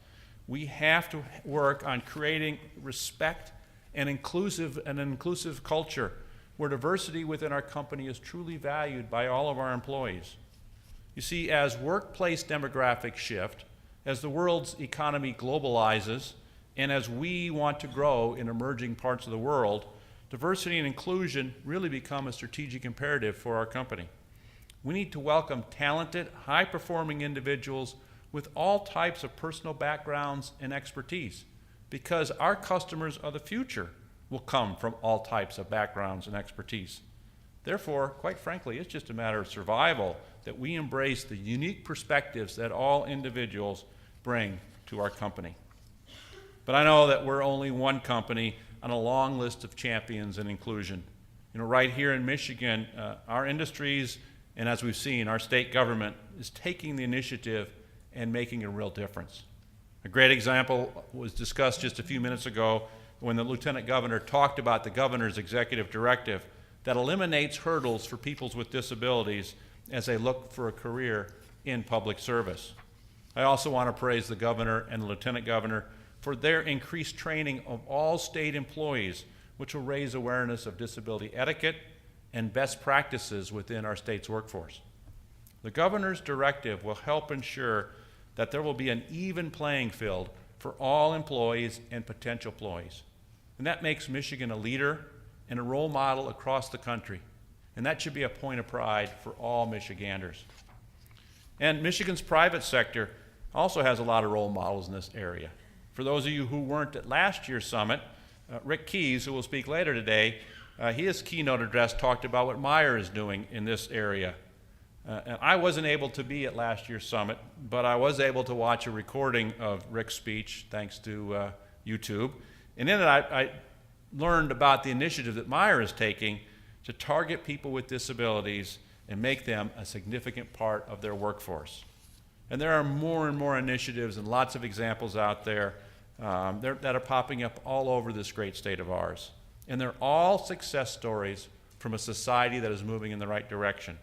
We have to work on creating respect and an inclusive culture where diversity within our company is truly valued by all of our employees. You see, as workplace demographics shift, as the world's economy globalizes, and as we want to grow in emerging parts of the world, diversity and inclusion really become a strategic imperative for our company. We need to welcome talented, high-performing individuals with all types of personal backgrounds and expertise, because our customers of the future will come from all types of backgrounds and expertise. Therefore, quite frankly, it's just a matter of survival that we embrace the unique perspectives that all individuals bring to our company. But I know that we're only one company on a long list of champions in inclusion. You know, right here in Michigan, our industries, and as we've seen, our state government is taking the initiative and making a real difference. A great example was discussed just a few minutes ago when the Lieutenant Governor talked about the Governor's executive directive that eliminates hurdles for people with disabilities as they look for a career in public service. I also want to praise the Governor and the Lieutenant Governor for their increased training of all state employees, which will raise awareness of disability etiquette and best practices within our state's workforce. The Governor's directive will help ensure that there will be an even playing field for all employees and potential employees. And that makes Michigan a leader and a role model across the country. And that should be a point of pride for all Michiganders. And Michigan's private sector also has a lot of role models in this area. For those of you who weren't at last year's summit, Rick Keys, who will speak later today, his keynote address talked about what Meijer is doing in this area. And I wasn't able to be at last year's summit, but I was able to watch a recording of Rick's speech, thanks to YouTube. And in it, I learned about the initiative that Meijer is taking to target people with disabilities and make them a significant part of their workforce. And there are more and more initiatives and lots of examples out there that are popping up all over this great state of ours. And they're all success stories from a society that is moving in the right direction.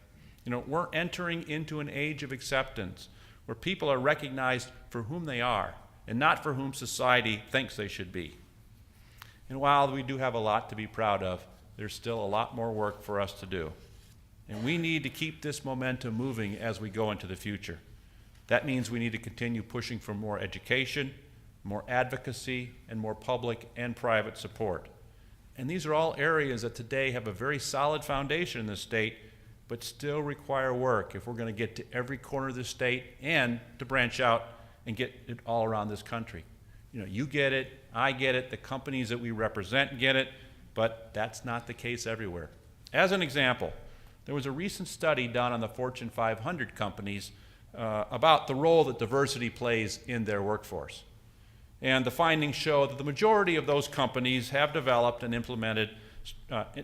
You know, we're entering into an age of acceptance where people are recognized for whom they are and not for whom society thinks they should be. And while we do have a lot to be proud of, there's still a lot more work for us to do. And we need to keep this momentum moving as we go into the future. That means we need to continue pushing for more education, more advocacy, and more public and private support. And these are all areas that today have a very solid foundation in the state, but still require work if we're going to get to every corner of the state and to branch out and get it all around this country. You know, you get it, I get it, the companies that we represent get it, but that's not the case everywhere. As an example, there was a recent study done on the Fortune 500 companies about the role that diversity plays in their workforce. And the findings show that the majority of those companies have developed and implemented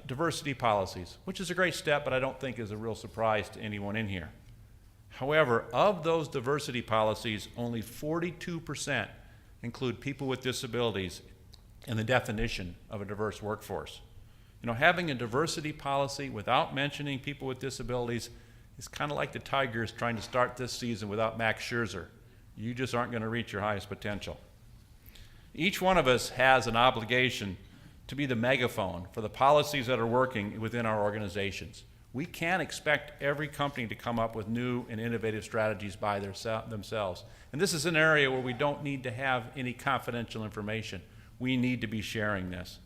diversity policies, which is a great step, but I don't think is a real surprise to anyone in here. However, of those diversity policies, only 42% include people with disabilities in the definition of a diverse workforce. You know, having a diversity policy without mentioning people with disabilities is kind of like the Tigers trying to start this season without Max Scherzer. You just aren't going to reach your highest potential. Each one of us has an obligation to be the megaphone for the policies that are working within our organizations. We can't expect every company to come up with new and innovative strategies by themselves. And this is an area where we don't need to have any confidential information. We need to be sharing this.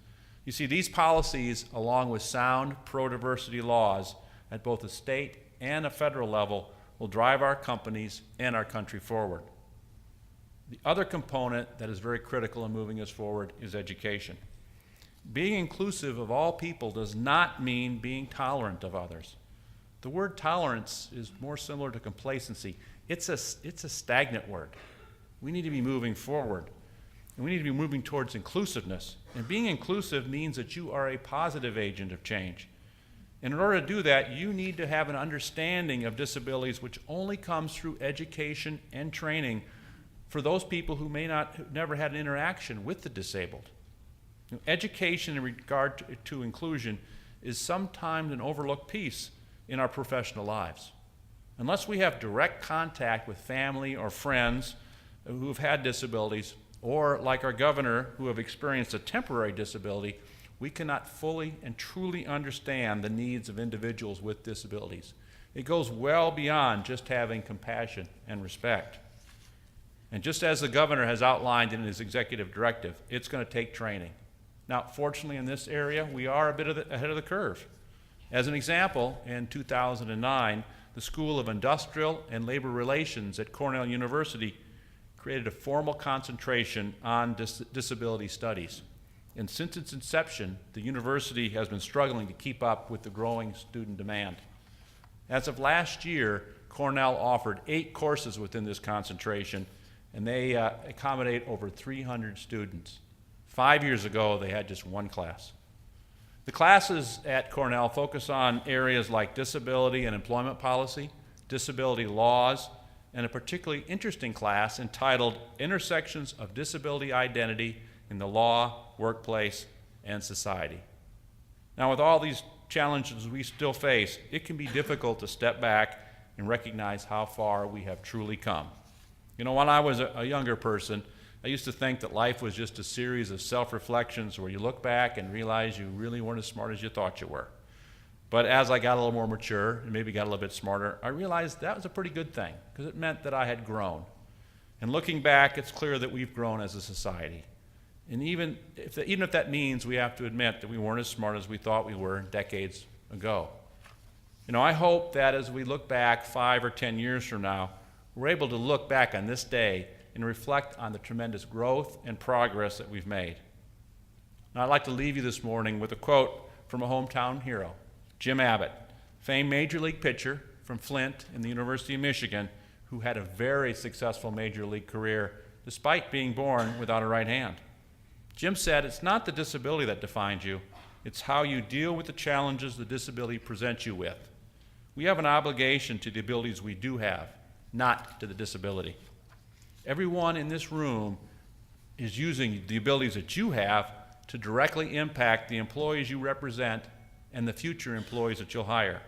You see, these policies, along with sound pro-diversity laws at both the state and a federal level, will drive our companies and our country forward. The other component that is very critical in moving us forward is education. Being inclusive of all people does not mean being tolerant of others. The word tolerance is more similar to complacency. It's a stagnant word. We need to be moving forward. And we need to be moving towards inclusiveness. And being inclusive means that you are a positive agent of change. And in order to do that, you need to have an understanding of disabilities which only comes through education and training for those people who never had an interaction with the disabled. You know, education in regard to inclusion is sometimes an overlooked piece in our professional lives. Unless we have direct contact with family or friends who have had disabilities, or like our governor who have experienced a temporary disability, we cannot fully and truly understand the needs of individuals with disabilities. It goes well beyond just having compassion and respect. And just as the governor has outlined in his executive directive, it's going to take training. Now, fortunately, in this area, we are a bit ahead of the curve. As an example, in 2009, the School of Industrial and Labor Relations at Cornell University created a formal concentration on disability studies. And since its inception, the university has been struggling to keep up with the growing student demand. As of last year, Cornell offered 8 courses within this concentration, and they accommodate over 300 students. 5 years ago, they had just 1 class. The classes at Cornell focus on areas like disability and employment policy, disability laws, and a particularly interesting class entitled Intersections of Disability Identity in the Law, Workplace, and Society. Now, with all these challenges we still face, it can be difficult to step back and recognize how far we have truly come. You know, when I was a younger person, I used to think that life was just a series of self-reflections where you look back and realize you really weren't as smart as you thought you were. But as I got a little more mature and maybe got a little bit smarter, I realized that was a pretty good thing because it meant that I had grown. And looking back, it's clear that we've grown as a society. And even if that means we have to admit that we weren't as smart as we thought we were decades ago. You know, I hope that as we look back 5 or 10 years from now, we're able to look back on this day and reflect on the tremendous growth and progress that we've made. Now, I'd like to leave you this morning with a quote from a hometown hero, Jim Abbott, famed Major League pitcher from Flint and the University of Michigan, who had a very successful Major League career despite being born without a right hand. Jim said, "It's not the disability that defines you, it's how you deal with the challenges the disability presents you with. We have an obligation to the abilities we do have, not to the disability." Everyone in this room is using the abilities that you have to directly impact the employees you represent and the future employees that you'll hire.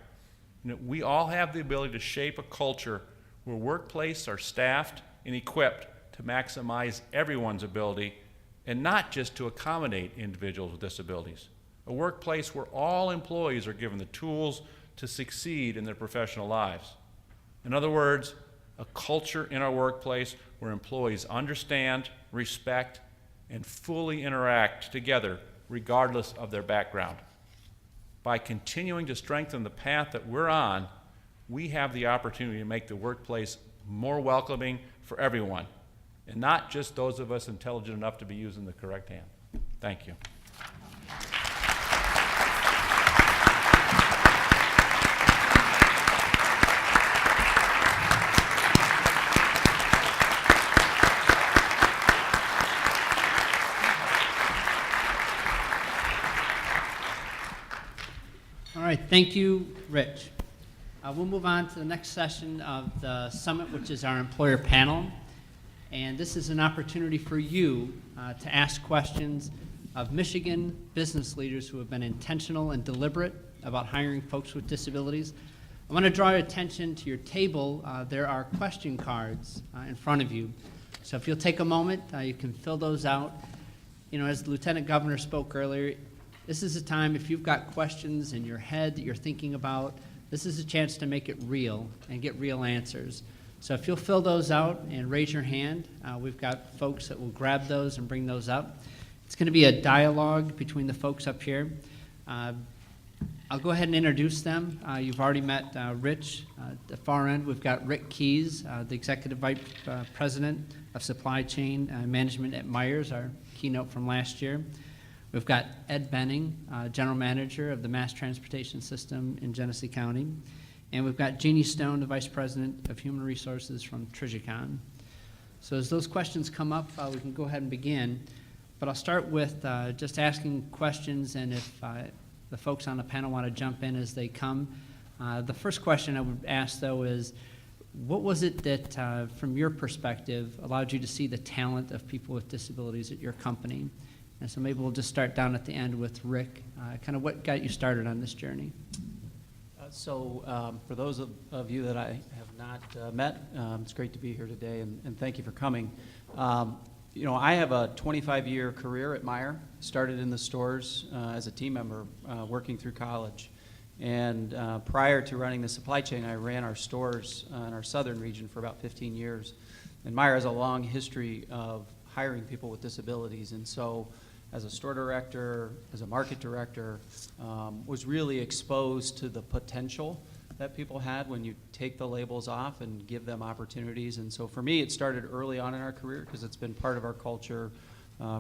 You know, we all have the ability to shape a culture where workplaces are staffed and equipped to maximize everyone's ability and not just to accommodate individuals with disabilities. A workplace where all employees are given the tools to succeed in their professional lives. In other words, a culture in our workplace where employees understand, respect, and fully interact together regardless of their background. By continuing to strengthen the path that we're on, we have the opportunity to make the workplace more welcoming for everyone, and not just those of us intelligent enough to be using the correct hand. Thank you. All right, thank you, Rich. We'll move on to the next session of the summit, which is our employer panel. And this is an opportunity for you to ask questions of Michigan business leaders who have been intentional and deliberate about hiring folks with disabilities. I want to draw your attention to your table. There are question cards in front of you. So if you'll take a moment, you can fill those out. You know, as the Lieutenant Governor spoke earlier, this is a time, if you've got questions in your head that you're thinking about, this is a chance to make it real and get real answers. So if you'll fill those out and raise your hand, we've got folks that will grab those and bring those up. It's going to be a dialogue between the folks up here. I'll go ahead and introduce them. You've already met Rich. At the far end, we've got Rick Keys, the Executive Vice President of Supply Chain Management at Myers, our keynote from last year. We've got Ed Benning, General Manager of the Mass Transportation System in Genesee County. And we've got Jeannie Stone, the Vice President of Human Resources from Trijicon. So as those questions come up, we can go ahead and begin. But I'll start with just asking questions, and if the folks on the panel want to jump in as they come. The first question I would ask, though, is what was it that, from your perspective, allowed you to see the talent of people with disabilities at your company? And so maybe we'll just start down at the end with Rick. Kind of what got you started on this journey? For those of you that I have not met, it's great to be here today, and thank you for coming. You know, I have a 25-year career at Meijer. Started in the stores as a team member, working through college. And prior to running the supply chain, I ran our stores in our southern region for about 15 years. And Meijer has a long history of hiring people with disabilities, and so as a store director, as a market director, was really exposed to the potential that people had when you take the labels off and give them opportunities. And so for me, it started early on in our career because it's been part of our culture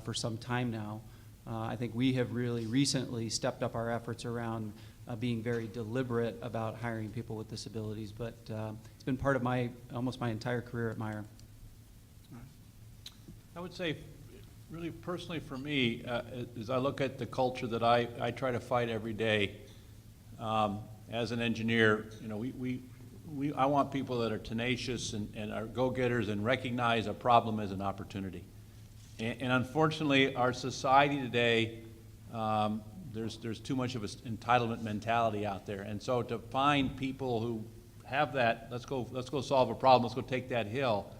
for some time now. I think we have really recently stepped up our efforts around being very deliberate about hiring people with disabilities, but it's been part of almost my entire career at Meyer. I would say, really personally for me, as I look at the culture that I try to fight every day, as an engineer, you know, I want people that are tenacious and are go-getters and recognize a problem as an opportunity. And unfortunately, our society today, there's too much of an entitlement mentality out there. And so to find people who have that, let's go solve a problem, let's go take that hill,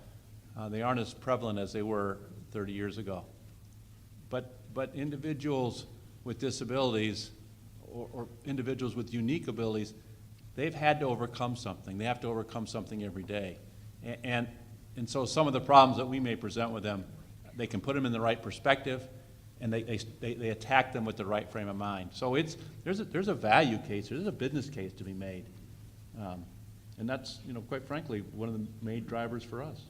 they aren't as prevalent as they were 30 years ago. But individuals with disabilities or individuals with unique abilities, they've had to overcome something. They have to overcome something every day. And so some of the problems that we may present with them, they can put them in the right perspective, and they attack them with the right frame of mind. So there's a value case, there's a business case to be made. And that's, you know, quite frankly, one of the main drivers for us.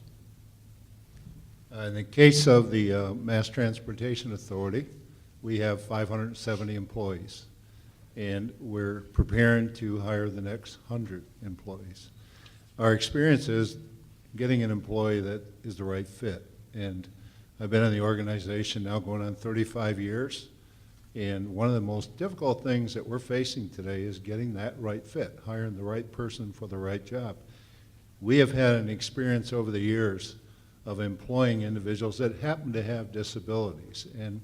In the case of the Mass Transportation Authority, we have 570 employees, and we're preparing to hire the next 100 employees. Our experience is getting an employee that is the right fit, and I've been in the organization now going on 35 years, and one of the most difficult things that we're facing today is getting that right fit, hiring the right person for the right job. We have had an experience over the years of employing individuals that happen to have disabilities, and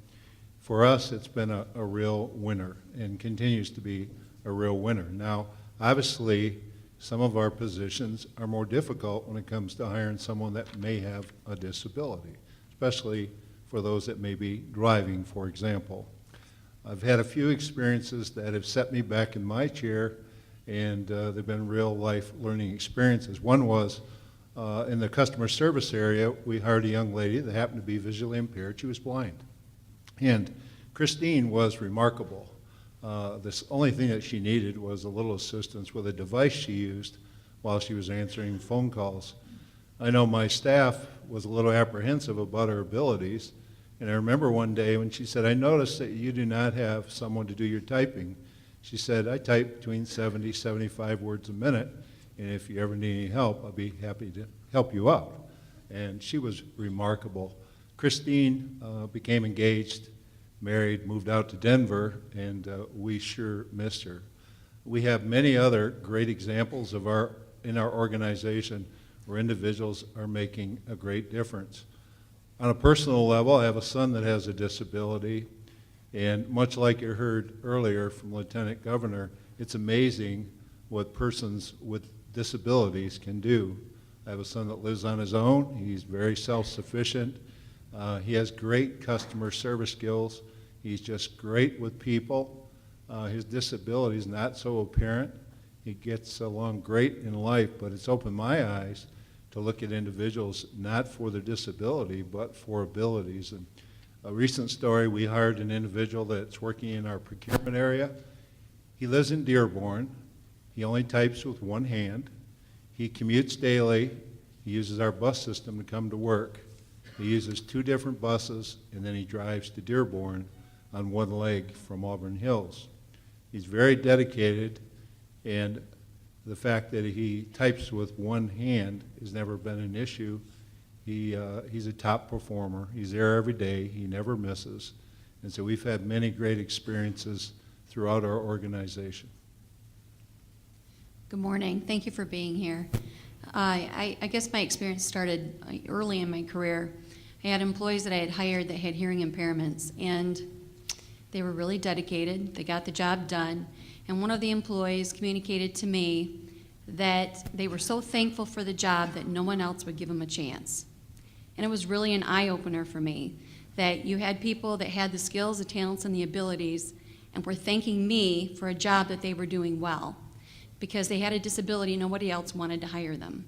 for us it's been a real winner and continues to be a real winner. Now, obviously, some of our positions are more difficult when it comes to hiring someone that may have a disability, especially for those that may be driving, for example. I've had a few experiences that have set me back in my chair, and they've been real life learning experiences. One was in the customer service area, we hired a young lady that happened to be visually impaired. She was blind. And Christine was remarkable. This only thing that she needed was a little assistance with a device she used while she was answering phone calls. I know my staff was a little apprehensive about her abilities, and I remember one day when she said, "I noticed that you do not have someone to do your typing." She said, "I type between 70, 75 words a minute, and if you ever need any help, I'll be happy to help you out." And she was remarkable. Christine became engaged, married, moved out to Denver, and we sure missed her. We have many other great examples in our organization where individuals are making a great difference. On a personal level, I have a son that has a disability, and much like you heard earlier from Lieutenant Governor, it's amazing what persons with disabilities can do. I have a son that lives on his own. He's very self-sufficient. He has great customer service skills. He's just great with people. His disability is not so apparent. He gets along great in life, but it's opened my eyes to look at individuals not for their disability, but for abilities. And a recent story, we hired an individual that's working in our procurement area. He lives in Dearborn. He only types with one hand. He commutes daily. He uses our bus system to come to work. He uses 2 different buses, and then he drives to Dearborn on one leg from Auburn Hills. He's very dedicated, and the fact that he types with one hand has never been an issue. He's a top performer. He's there every day. He never misses. And so we've had many great experiences throughout our organization. Good morning. Thank you for being here. I guess my experience started early in my career. I had employees that I had hired that had hearing impairments, and they were really dedicated. They got the job done. And one of the employees communicated to me that they were so thankful for the job that no one else would give them a chance. And it was really an eye-opener for me that you had people that had the skills, the talents, and the abilities and were thanking me for a job that they were doing well. Because they had a disability, nobody else wanted to hire them.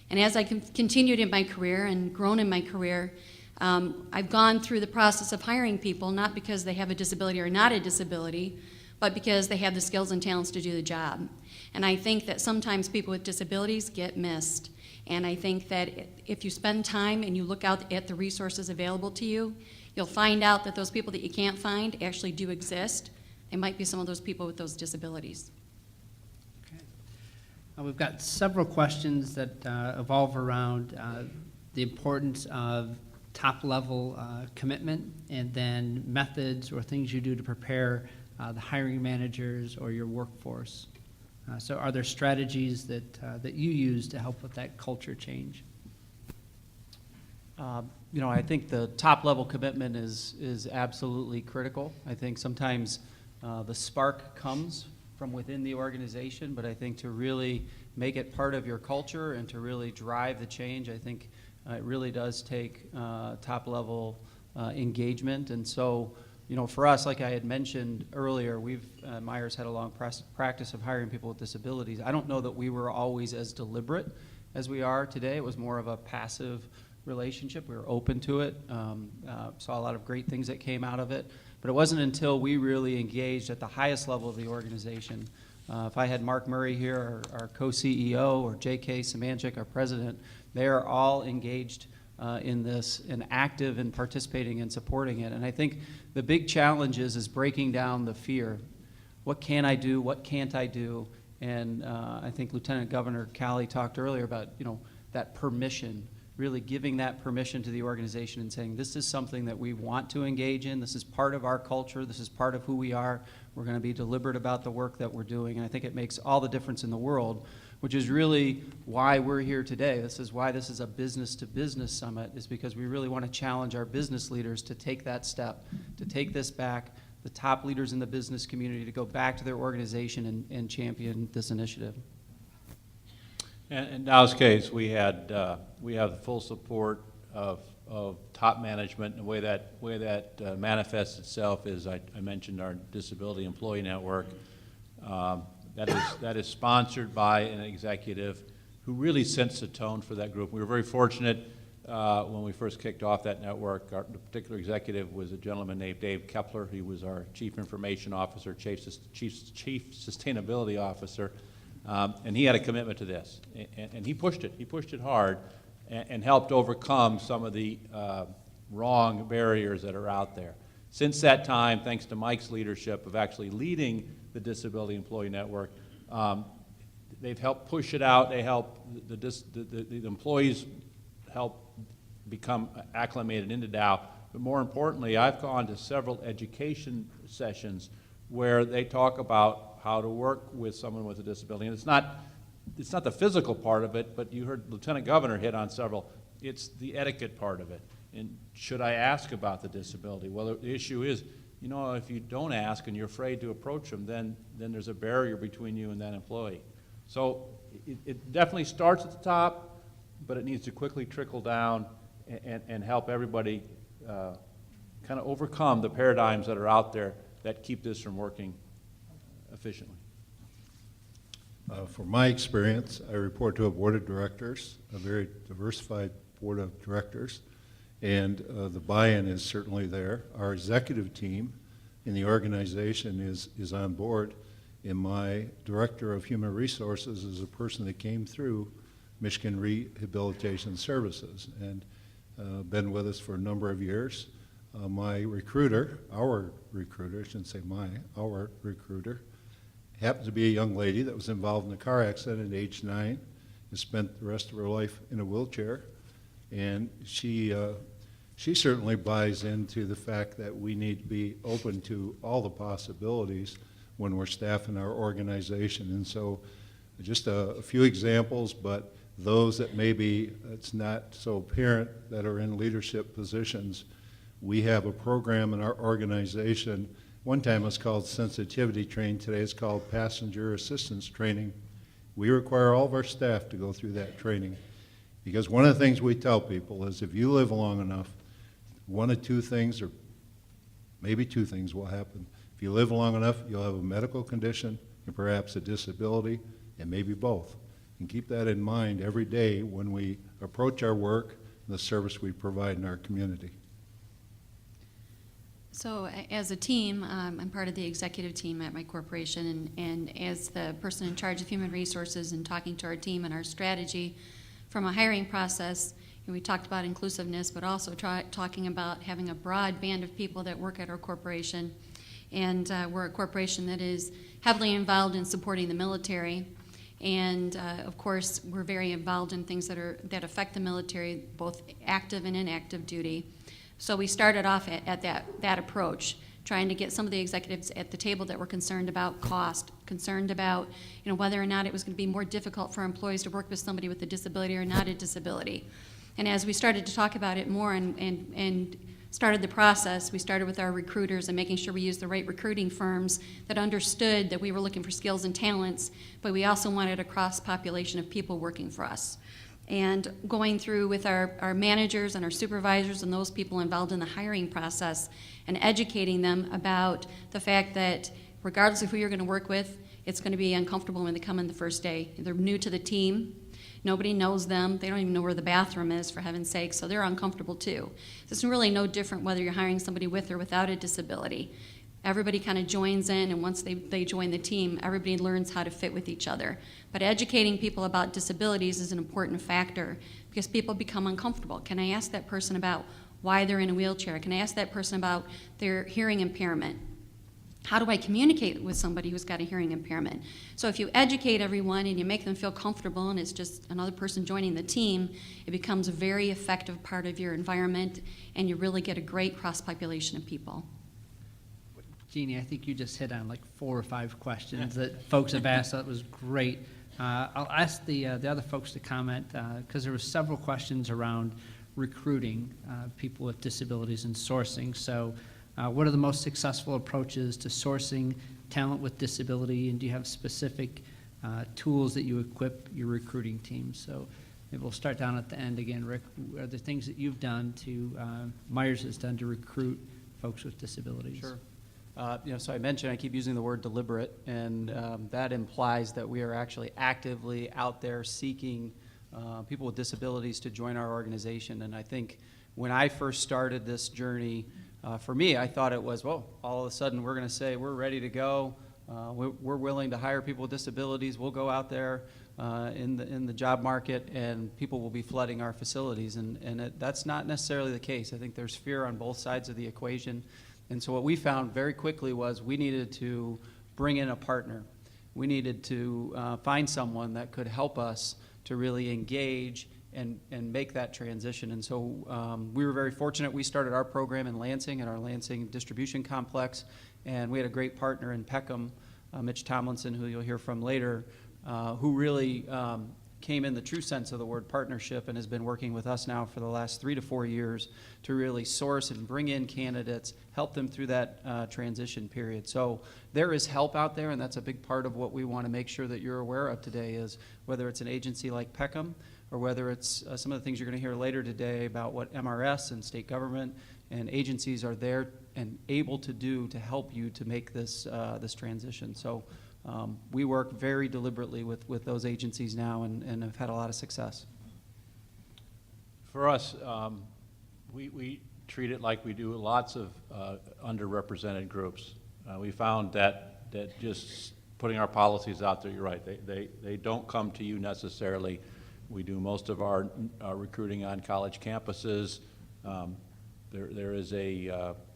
And as I continued in my career and grown in my career, I've gone through the process of hiring people, not because they have a disability or not a disability, but because they have the skills and talents to do the job. And I think that sometimes people with disabilities get missed. And I think that if you spend time and you look out at the resources available to you, You'll find out that those people that you can't find actually do exist. They might be some of those people with those disabilities. We've got several questions that evolve around the importance of top-level commitment, and then methods or things you do to prepare the hiring managers or your workforce. So are there strategies that you use to help with that culture change? You know, I think the top-level commitment is absolutely critical. I think sometimes the spark comes from within the organization, but I think to really make it part of your culture and to really drive the change, I think it really does take top-level engagement. And so, you know, for us, like I had mentioned earlier, Myers had a long practice of hiring people with disabilities. I don't know that we were always as deliberate as we are today. It was more of a passive relationship. We were open to it, saw a lot of great things that came out of it. But it wasn't until we really engaged at the highest level of the organization. If I had Mark Murray here, our co-CEO, or J.K. Samanchik, our president, they are all engaged in this and active and participating and supporting it. And I think the big challenge is breaking down the fear. What can I do? What can't I do? And I think Lieutenant Governor Calley talked earlier about, you know, that permission, really giving that permission to the organization and saying, this is something that we want to engage in. This is part of our culture. This is part of who we are. We're going to be deliberate about the work that we're doing. And I think it makes all the difference in the world, which is really why we're here today. This is why this is a business-to-business summit, is because we really want to challenge our business leaders to take that step, to take this back, the top leaders in the business community to go back to their organization and champion this initiative. In Dow's case, we have the full support of top management. And the way that manifests itself is, I mentioned our Disability Employee Network. That is sponsored by an executive who really sets the tone for that group. We were very fortunate when we first kicked off that network. The particular executive was a gentleman named Dave Kepler. He was our Chief Information Officer, Chief Sustainability Officer. And he had a commitment to this, and he pushed it. He pushed it hard and helped overcome some of the wrong barriers that are out there. Since that time, thanks to Mike's leadership of actually leading the Disability Employee Network, they've helped push it out. They help the employees help become acclimated into Dow. But more importantly, I've gone to several education sessions where they talk about how to work with someone with a disability. And it's not the physical part of it, but you heard Lieutenant Governor hit on several. It's the etiquette part of it. And should I ask about the disability? Well, the issue is, you know, if you don't ask and you're afraid to approach them, then there's a barrier between you and that employee. So it definitely starts at the top, but it needs to quickly trickle down and help everybody kind of overcome the paradigms that are out there that keep this from working efficiently. From my experience, I report to a board of directors, a very diversified board of directors, and the buy-in is certainly there. Our executive team in the organization is on board, and my director of human resources is a person that came through Michigan Rehabilitation Services and been with us for a number of years. My recruiter, our recruiter, I shouldn't say our recruiter, happened to be a young lady that was involved in a car accident at age 9 and spent the rest of her life in a wheelchair. And she certainly buys into the fact that we need to be open to all the possibilities when we're staffing our organization. And so just a few examples, but those that maybe it's not so apparent that are in leadership positions. We have a program in our organization. One time it was called sensitivity training. Today it's called passenger assistance training. We require all of our staff to go through that training because one of the things we tell people is if you live long enough, one of two things or maybe two things will happen. If you live long enough, you'll have a medical condition and perhaps a disability and maybe both. And keep that in mind every day when we approach our work and the service we provide in our community. So as a team, I'm part of the executive team at my corporation, and as the person in charge of human resources and talking to our team and our strategy from a hiring process, we talked about inclusiveness, but also talking about having a broad band of people that work at our corporation. And we're a corporation that is heavily involved in supporting the military. And of course, we're very involved in things that affect the military, both active and inactive duty. So we started off at that approach, trying to get some of the executives at the table that were concerned about cost, concerned about whether or not it was going to be more difficult for employees to work with somebody with a disability or not a disability. And as we started to talk about it more and started the process, we started with our recruiters and making sure we used the right recruiting firms that understood that we were looking for skills and talents, but we also wanted a cross-population of people working for us. And going through with our managers and our supervisors and those people involved in the hiring process and educating them about the fact that regardless of who you're going to work with, it's going to be uncomfortable when they come in the first day. They're new to the team. Nobody knows them. They don't even know where the bathroom is, for heaven's sake, so they're uncomfortable too. It's really no different whether you're hiring somebody with or without a disability. Everybody kind of joins in, and once they join the team, everybody learns how to fit with each other. But educating people about disabilities is an important factor because people become uncomfortable. Can I ask that person about why they're in a wheelchair? Can I ask that person about their hearing impairment? How do I communicate with somebody who's got a hearing impairment? So if you educate everyone and you make them feel comfortable and it's just another person joining the team, it becomes a very effective part of your environment and you really get a great cross-population of people. Jeannie, I think you just hit on like 4 or 5 questions that folks have asked. That was great. I'll ask the other folks to comment because there were several questions around recruiting people with disabilities and sourcing. So what are the most successful approaches to sourcing talent with disability, and do you have specific tools that you equip your recruiting team? So maybe we'll start down at the end again. Rick, are there things that you've done Myers has done to recruit folks with disabilities? Sure. So I mentioned I keep using the word deliberate, and that implies that we are actually actively out there seeking people with disabilities to join our organization. And I think when I first started this journey, for me, I thought it was, well, all of a sudden we're going to say we're ready to go. We're willing to hire people with disabilities. We'll go out there in the job market, and people will be flooding our facilities. And that's not necessarily the case. I think there's fear on both sides of the equation. And so what we found very quickly was we needed to bring in a partner. We needed to find someone that could help us to really engage and make that transition. And so we were very fortunate. We started our program in Lansing at our Lansing distribution complex, and we had a great partner in Peckham, Mitch Tomlinson, who you'll hear from later, who really came in the true sense of the word partnership and has been working with us now for the last 3 to 4 years to really source and bring in candidates, help them through that transition period. So there is help out there, and that's a big part of what we want to make sure that you're aware of today, is whether it's an agency like Peckham or whether it's some of the things you're going to hear later today about what MRS and state government and agencies are there and able to do to help you to make this transition. So we work very deliberately with those agencies now and have had a lot of success. For us, we treat it like we do lots of underrepresented groups. We found that just putting our policies out there, you're right, they don't come to you necessarily. We do most of our recruiting on college campuses. There is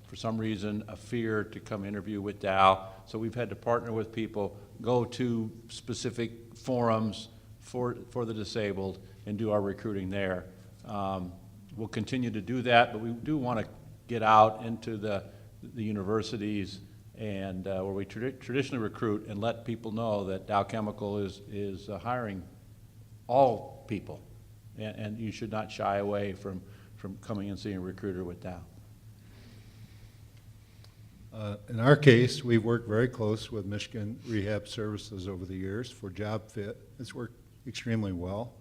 for some reason, a fear to come interview with Dow. So we've had to partner with people, go to specific forums for the disabled and do our recruiting there. We'll continue to do that, but we do want to get out into the universities and where we traditionally recruit and let people know that Dow Chemical is hiring all people, and you should not shy away from coming and seeing a recruiter with Dow. In our case, we've worked very close with Michigan Rehab Services over the years for job fit. It's worked extremely well.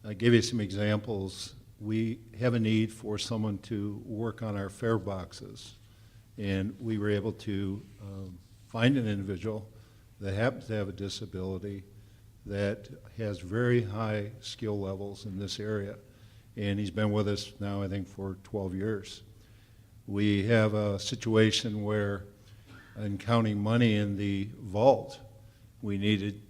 I'll give you some examples. We have a need for someone to work on our fare boxes, and we were able to find an individual that happens to have a disability that has very high skill levels in this area, and he's been with us now, I think, for 12 years. We have a situation where, in counting money in the vault, we needed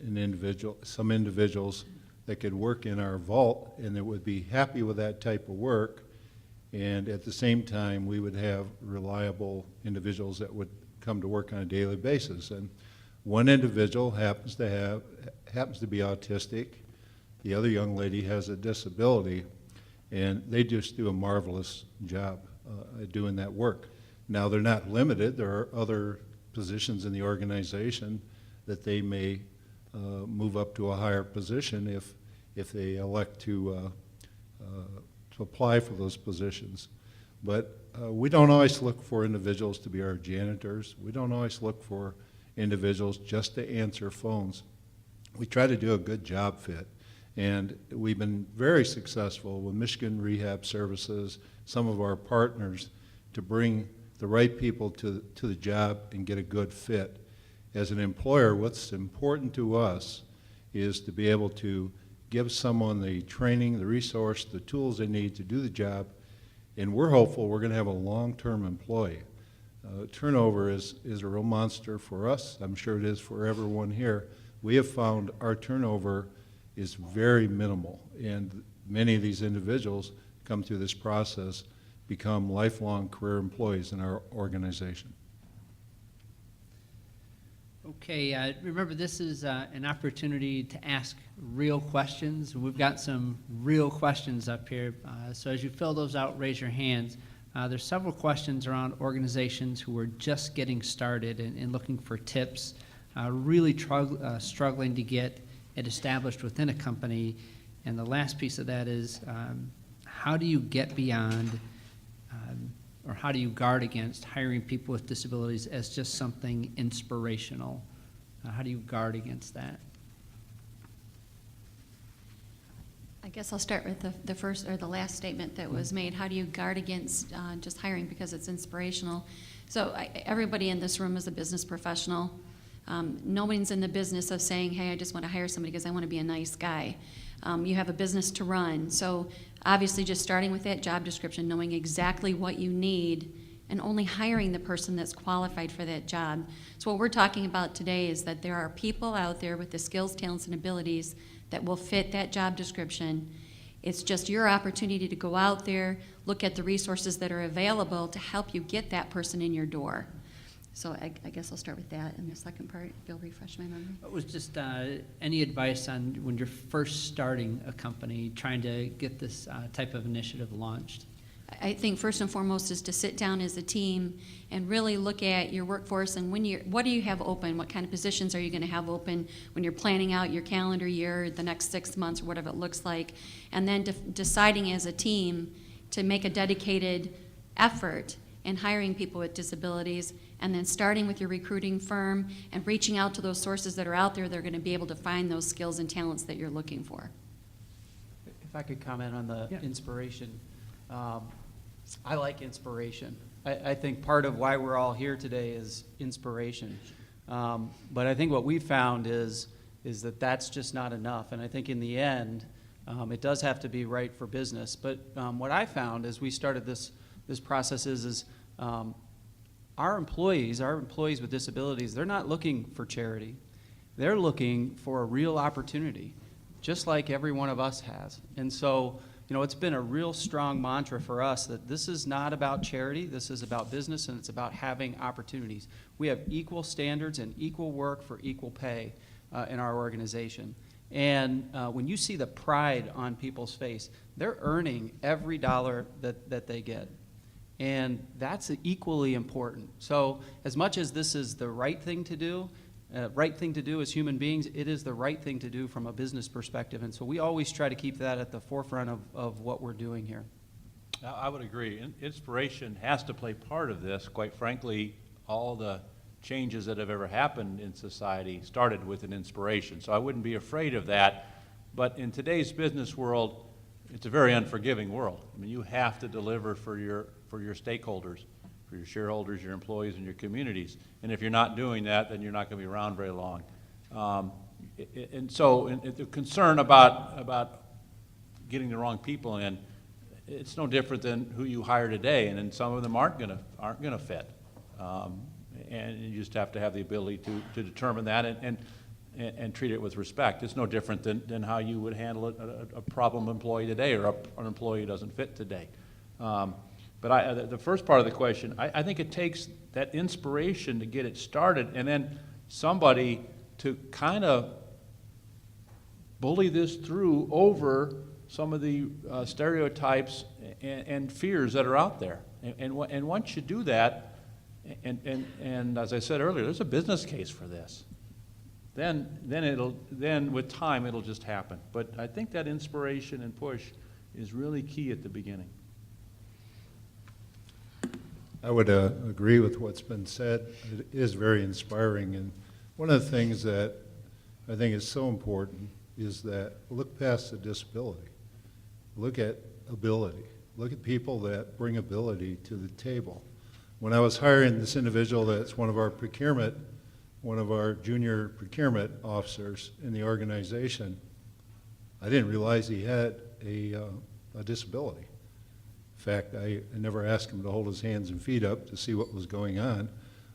some individuals that could work in our vault and that would be happy with that type of work. And at the same time, we would have reliable individuals that would come to work on a daily basis. And one individual happens to be autistic. The other young lady has a disability, and they just do a marvelous job at doing that work. Now, they're not limited. There are other positions in the organization that they may move up to a higher position if they elect to apply for those positions. But we don't always look for individuals to be our janitors. We don't always look for individuals just to answer phones. We try to do a good job fit. And we've been very successful with Michigan Rehab Services, some of our partners, to bring the right people to the job and get a good fit. As an employer, what's important to us is to be able to give someone the training, the resource, the tools they need to do the job, and we're hopeful we're going to have a long-term employee. Turnover is a real monster for us. I'm sure it is for everyone here. We have found our turnover is very minimal, and many of these individuals come through this process, become lifelong career employees in our organization. Okay, remember this is an opportunity to ask real questions. We've got some real questions up here. So as you fill those out, raise your hands. There's several questions around organizations who are just getting started and looking for tips, really struggling to get it established within a company. And the last piece of that is how do you get beyond or how do you guard against hiring people with disabilities as just something inspirational? How do you guard against that? I guess I'll start with the first or the last statement that was made. How do you guard against just hiring because it's inspirational? So everybody in this room is a business professional. Nobody's in the business of saying, hey, I just want to hire somebody because I want to be a nice guy. You have a business to run. So obviously just starting with that job description, knowing exactly what you need, and only hiring the person that's qualified for that job. So what we're talking about today is that there are people out there with the skills, talents, and abilities that will fit that job description. It's just your opportunity to go out there, look at the resources that are available to help you get that person in your door. So I guess I'll start with that, and the second part, Bill, refresh my memory. What was just any advice on when you're first starting a company, trying to get this type of initiative launched? I think first and foremost is to sit down as a team and really look at your workforce and what do you have open? What kind of positions are you going to have open when you're planning out your calendar year, the next 6 months, or whatever it looks like, and then deciding as a team to make a dedicated effort in hiring people with disabilities, and then starting with your recruiting firm and reaching out to those sources that are out there that are going to be able to find those skills and talents that you're looking for. If I could comment on the Yeah. inspiration. I like inspiration. I think part of why we're all here today is inspiration. But I think what we've found is that that's just not enough. And I think in the end, it does have to be right for business. But what I found as we started this process is our employees with disabilities, they're not looking for charity. They're looking for a real opportunity, just like every one of us has. And so, it's been a real strong mantra for us that this is not about charity, this is about business, and it's about having opportunities. We have equal standards and equal work for equal pay in our organization. And when you see the pride on people's face, they're earning every dollar that they get. And that's equally important. So as much as this is the right thing to do as human beings, it is the right thing to do from a business perspective. And so we always try to keep that at the forefront of what we're doing here. I would agree. Inspiration has to play part of this. Quite frankly, all the changes that have ever happened in society started with an inspiration. So I wouldn't be afraid of that. But in today's business world, it's a very unforgiving world. I mean, you have to deliver for your stakeholders, for your shareholders, your employees, and your communities. And if you're not doing that, then you're not going to be around very long. And so the concern about getting the wrong people in, it's no different than who you hire today, and then some of them aren't going to fit. And you just have to have the ability to determine that. And and treat it with respect. It's no different than how you would handle a problem employee today or an employee who doesn't fit today. But the first part of the question, I think it takes that inspiration to get it started, and then somebody to kind of bully this through over some of the stereotypes and fears that are out there. And once you do that, and as I said earlier, there's a business case for this. Then with time it'll just happen. But I think that inspiration and push is really key at the beginning. I would agree with what's been said. It is very inspiring, and one of the things that I think is so important is that look past the disability. Look at ability. Look at people that bring ability to the table. When I was hiring this individual that's one of our junior procurement officers in the organization, I didn't realize he had a disability. In fact, I never asked him to hold his hands and feet up to see what was going on.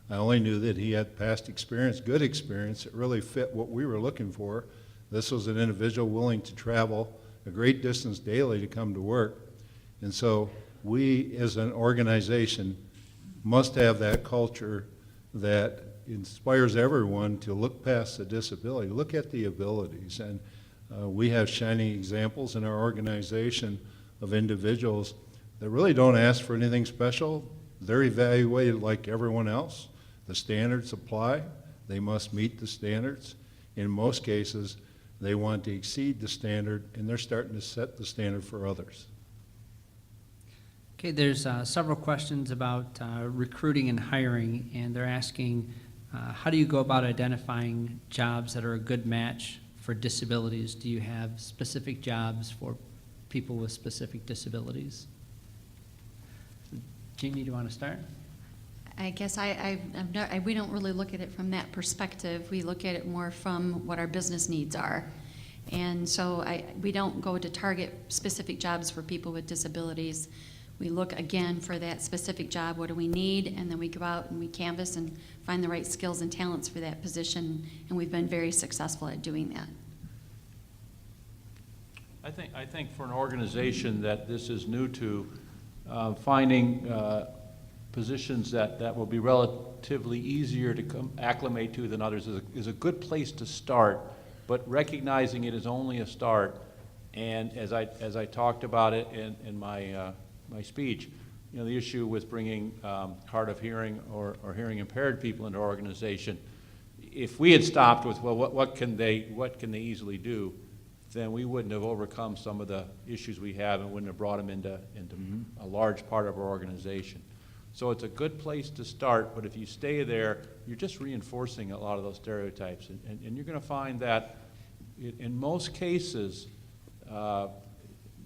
I only knew that he had past experience, good experience, that really fit what we were looking for. This was an individual willing to travel a great distance daily to come to work. And so we, as an organization, must have that culture that inspires everyone to look past the disability, look at the abilities. And we have shining examples in our organization of individuals that really don't ask for anything special. They're evaluated like everyone else. The standards apply. They must meet the standards. In most cases, they want to exceed the standard, and they're starting to set the standard for others. Okay, there's several questions about recruiting and hiring, and they're asking, how do you go about identifying jobs that are a good match for disabilities? Do you have specific jobs for people with specific disabilities? Jeannie, do you want to start? I guess we don't really look at it from that perspective. We look at it more from what our business needs are. And so we don't go to target specific jobs for people with disabilities. We look again for that specific job, what do we need, and then we go out and we canvass and find the right skills and talents for that position, and we've been very successful at doing that. I think for an organization that this is new to, finding positions that will be relatively easier to acclimate to than others is a good place to start, but recognizing it is only a start. And as I talked about it in my speech, you know, the issue with bringing hard of hearing or hearing impaired people into our organization, if we had stopped with, well, what can they easily do, then we wouldn't have overcome some of the issues we have and wouldn't have brought them into a large part of our organization. So it's a good place to start, but if you stay there, you're just reinforcing a lot of those stereotypes. And you're going to find that in most cases,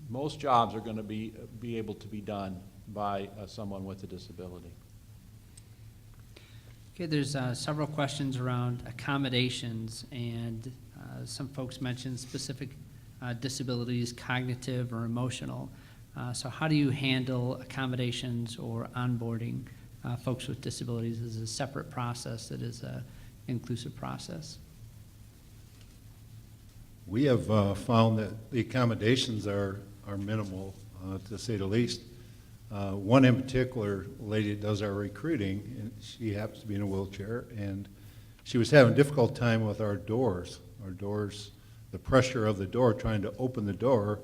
most jobs are going to be able to be done by someone with a disability. Okay, there's several questions around accommodations, and some folks mentioned specific disabilities, cognitive or emotional. So how do you handle accommodations or onboarding folks with disabilities? Is it a separate process that is an inclusive process? We have found that the accommodations are minimal, to say the least. One in particular lady that does our recruiting, and she happens to be in a wheelchair, and she was having a difficult time with our doors. Our doors, the pressure of the door, trying to open the door,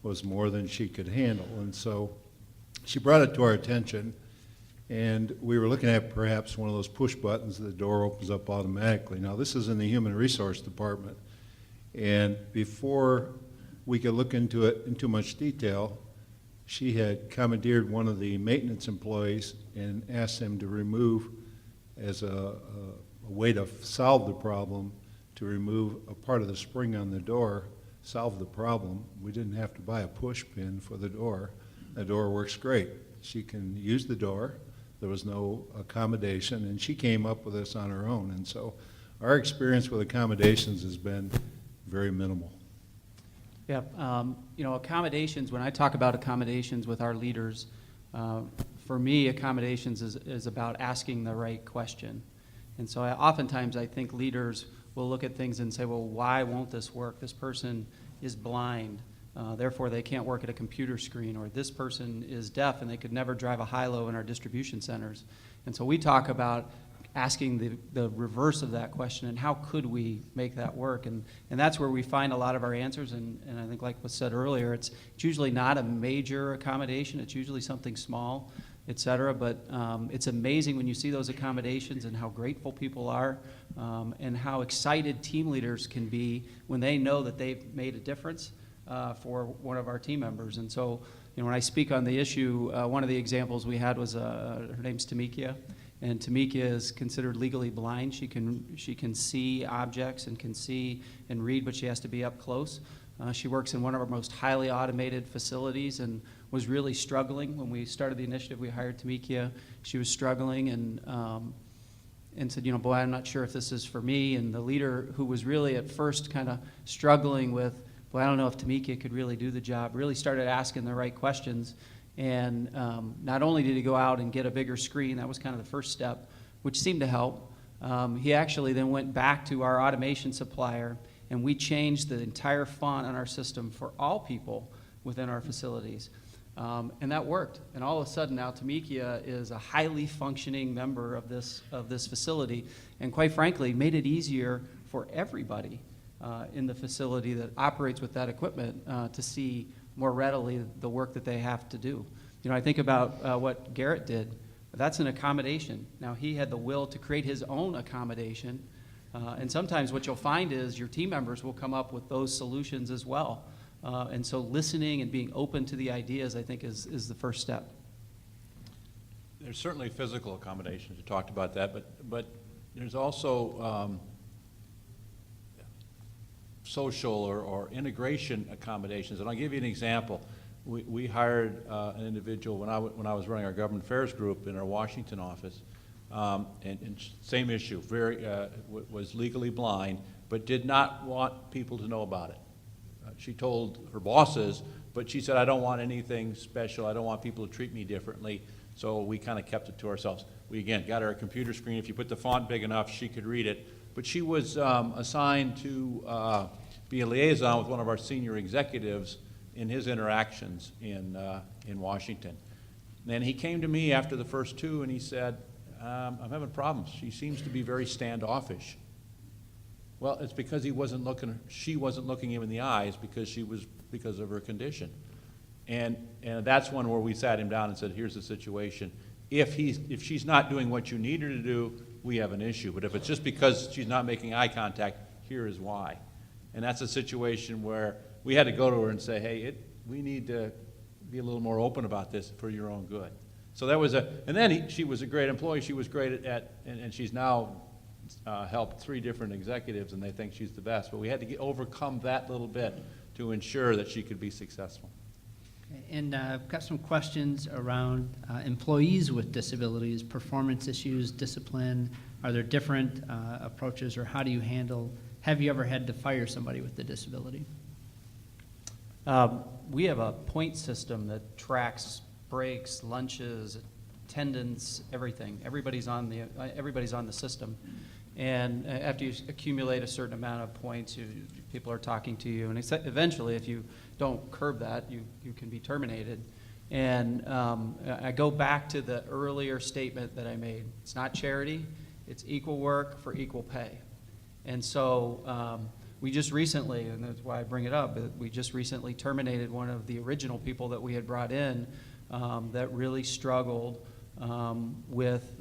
was more than she could handle. And so she brought it to our attention, and we were looking at perhaps one of those push buttons, the door opens up automatically. Now, this is in the Human Resource Department, and before we could look into it in too much detail, she had commandeered one of the maintenance employees and asked him to remove, as a way to solve the problem, to remove a part of the spring on the door, solve the problem. We didn't have to buy a push pin for the door. The door works great. She can use the door. There was no accommodation, and she came up with this on her own. And so our experience with accommodations has been very minimal. Yeah, you know, accommodations, when I talk about accommodations with our leaders, for me, accommodations is about asking the right question. And so oftentimes I think leaders will look at things and say, well, why won't this work? This person is blind, therefore they can't work at a computer screen, or this person is deaf and they could never drive a high-low in our distribution centers. And so we talk about asking the reverse of that question, and how could we make that work? And that's where we find a lot of our answers, and I think like was said earlier, it's usually not a major accommodation, it's usually something small, et cetera, but it's amazing when you see those accommodations and how grateful people are, and how excited team leaders can be when they know that they've made a difference for one of our team members. And so, when I speak on the issue, one of the examples we had was, her name's Tamikia, and Tamikia is considered legally blind. She can see objects and can see and read, but she has to be up close. She works in one of our most highly automated facilities and was really struggling. When we started the initiative, we hired Tamikia. She was struggling and said, boy, I'm not sure if this is for me. And the leader, who was really at first kind of struggling with, boy, I don't know if Tamikia could really do the job, really started asking the right questions. And not only did he go out and get a bigger screen, that was kind of the first step, which seemed to help. He actually then went back to our automation supplier, and we changed the entire font on our system for all people within our facilities. And that worked. And all of a sudden now Tamikia is a highly functioning member of this facility, and quite frankly made it easier for everybody in the facility that operates with that equipment to see more readily the work that they have to do. I think about what Garrett did. That's an accommodation. Now, he had the will to create his own accommodation, and sometimes what you'll find is your team members will come up with those solutions as well. And so listening and being open to the ideas, I think, is the first step. There's certainly physical accommodations, you talked about that, but there's also social or integration accommodations. And I'll give you an example. We hired an individual when I was running our government affairs group in our Washington office, and same issue, was legally blind, but did not want people to know about it. She told her bosses, but she said, I don't want anything special. I don't want people to treat me differently. So we kind of kept it to ourselves. We, again, got her a computer screen. If you put the font big enough, she could read it. But she was assigned to be a liaison with one of our senior executives in his interactions in Washington. And he came to me after the first two, and he said, I'm having problems. She seems to be very standoffish. Well, it's because she wasn't looking him in the eyes because of her condition. And that's one where we sat him down and said, here's the situation. If she's not doing what you need her to do, we have an issue. But if it's just because she's not making eye contact, here is why. And that's a situation where we had to go to her and say, hey, we need to be a little more open about this for your own good. So that was and then she was a great employee. She was great and she's now helped 3 different executives, and they think she's the best. But we had to overcome that little bit to ensure that she could be successful. And I've got some questions around employees with disabilities, performance issues, discipline. Are there different approaches, or how do you handle, have you ever had to fire somebody with a disability? We have a point system that tracks breaks, lunches, attendance, everything. Everybody's on the system. And after you accumulate a certain amount of points, people are talking to you. And eventually, if you don't curb that, you can be terminated. And I go back to the earlier statement that I made. It's not charity. It's equal work for equal pay. And so we just recently, and that's why I bring it up, we just recently terminated one of the original people that we had brought in that really struggled with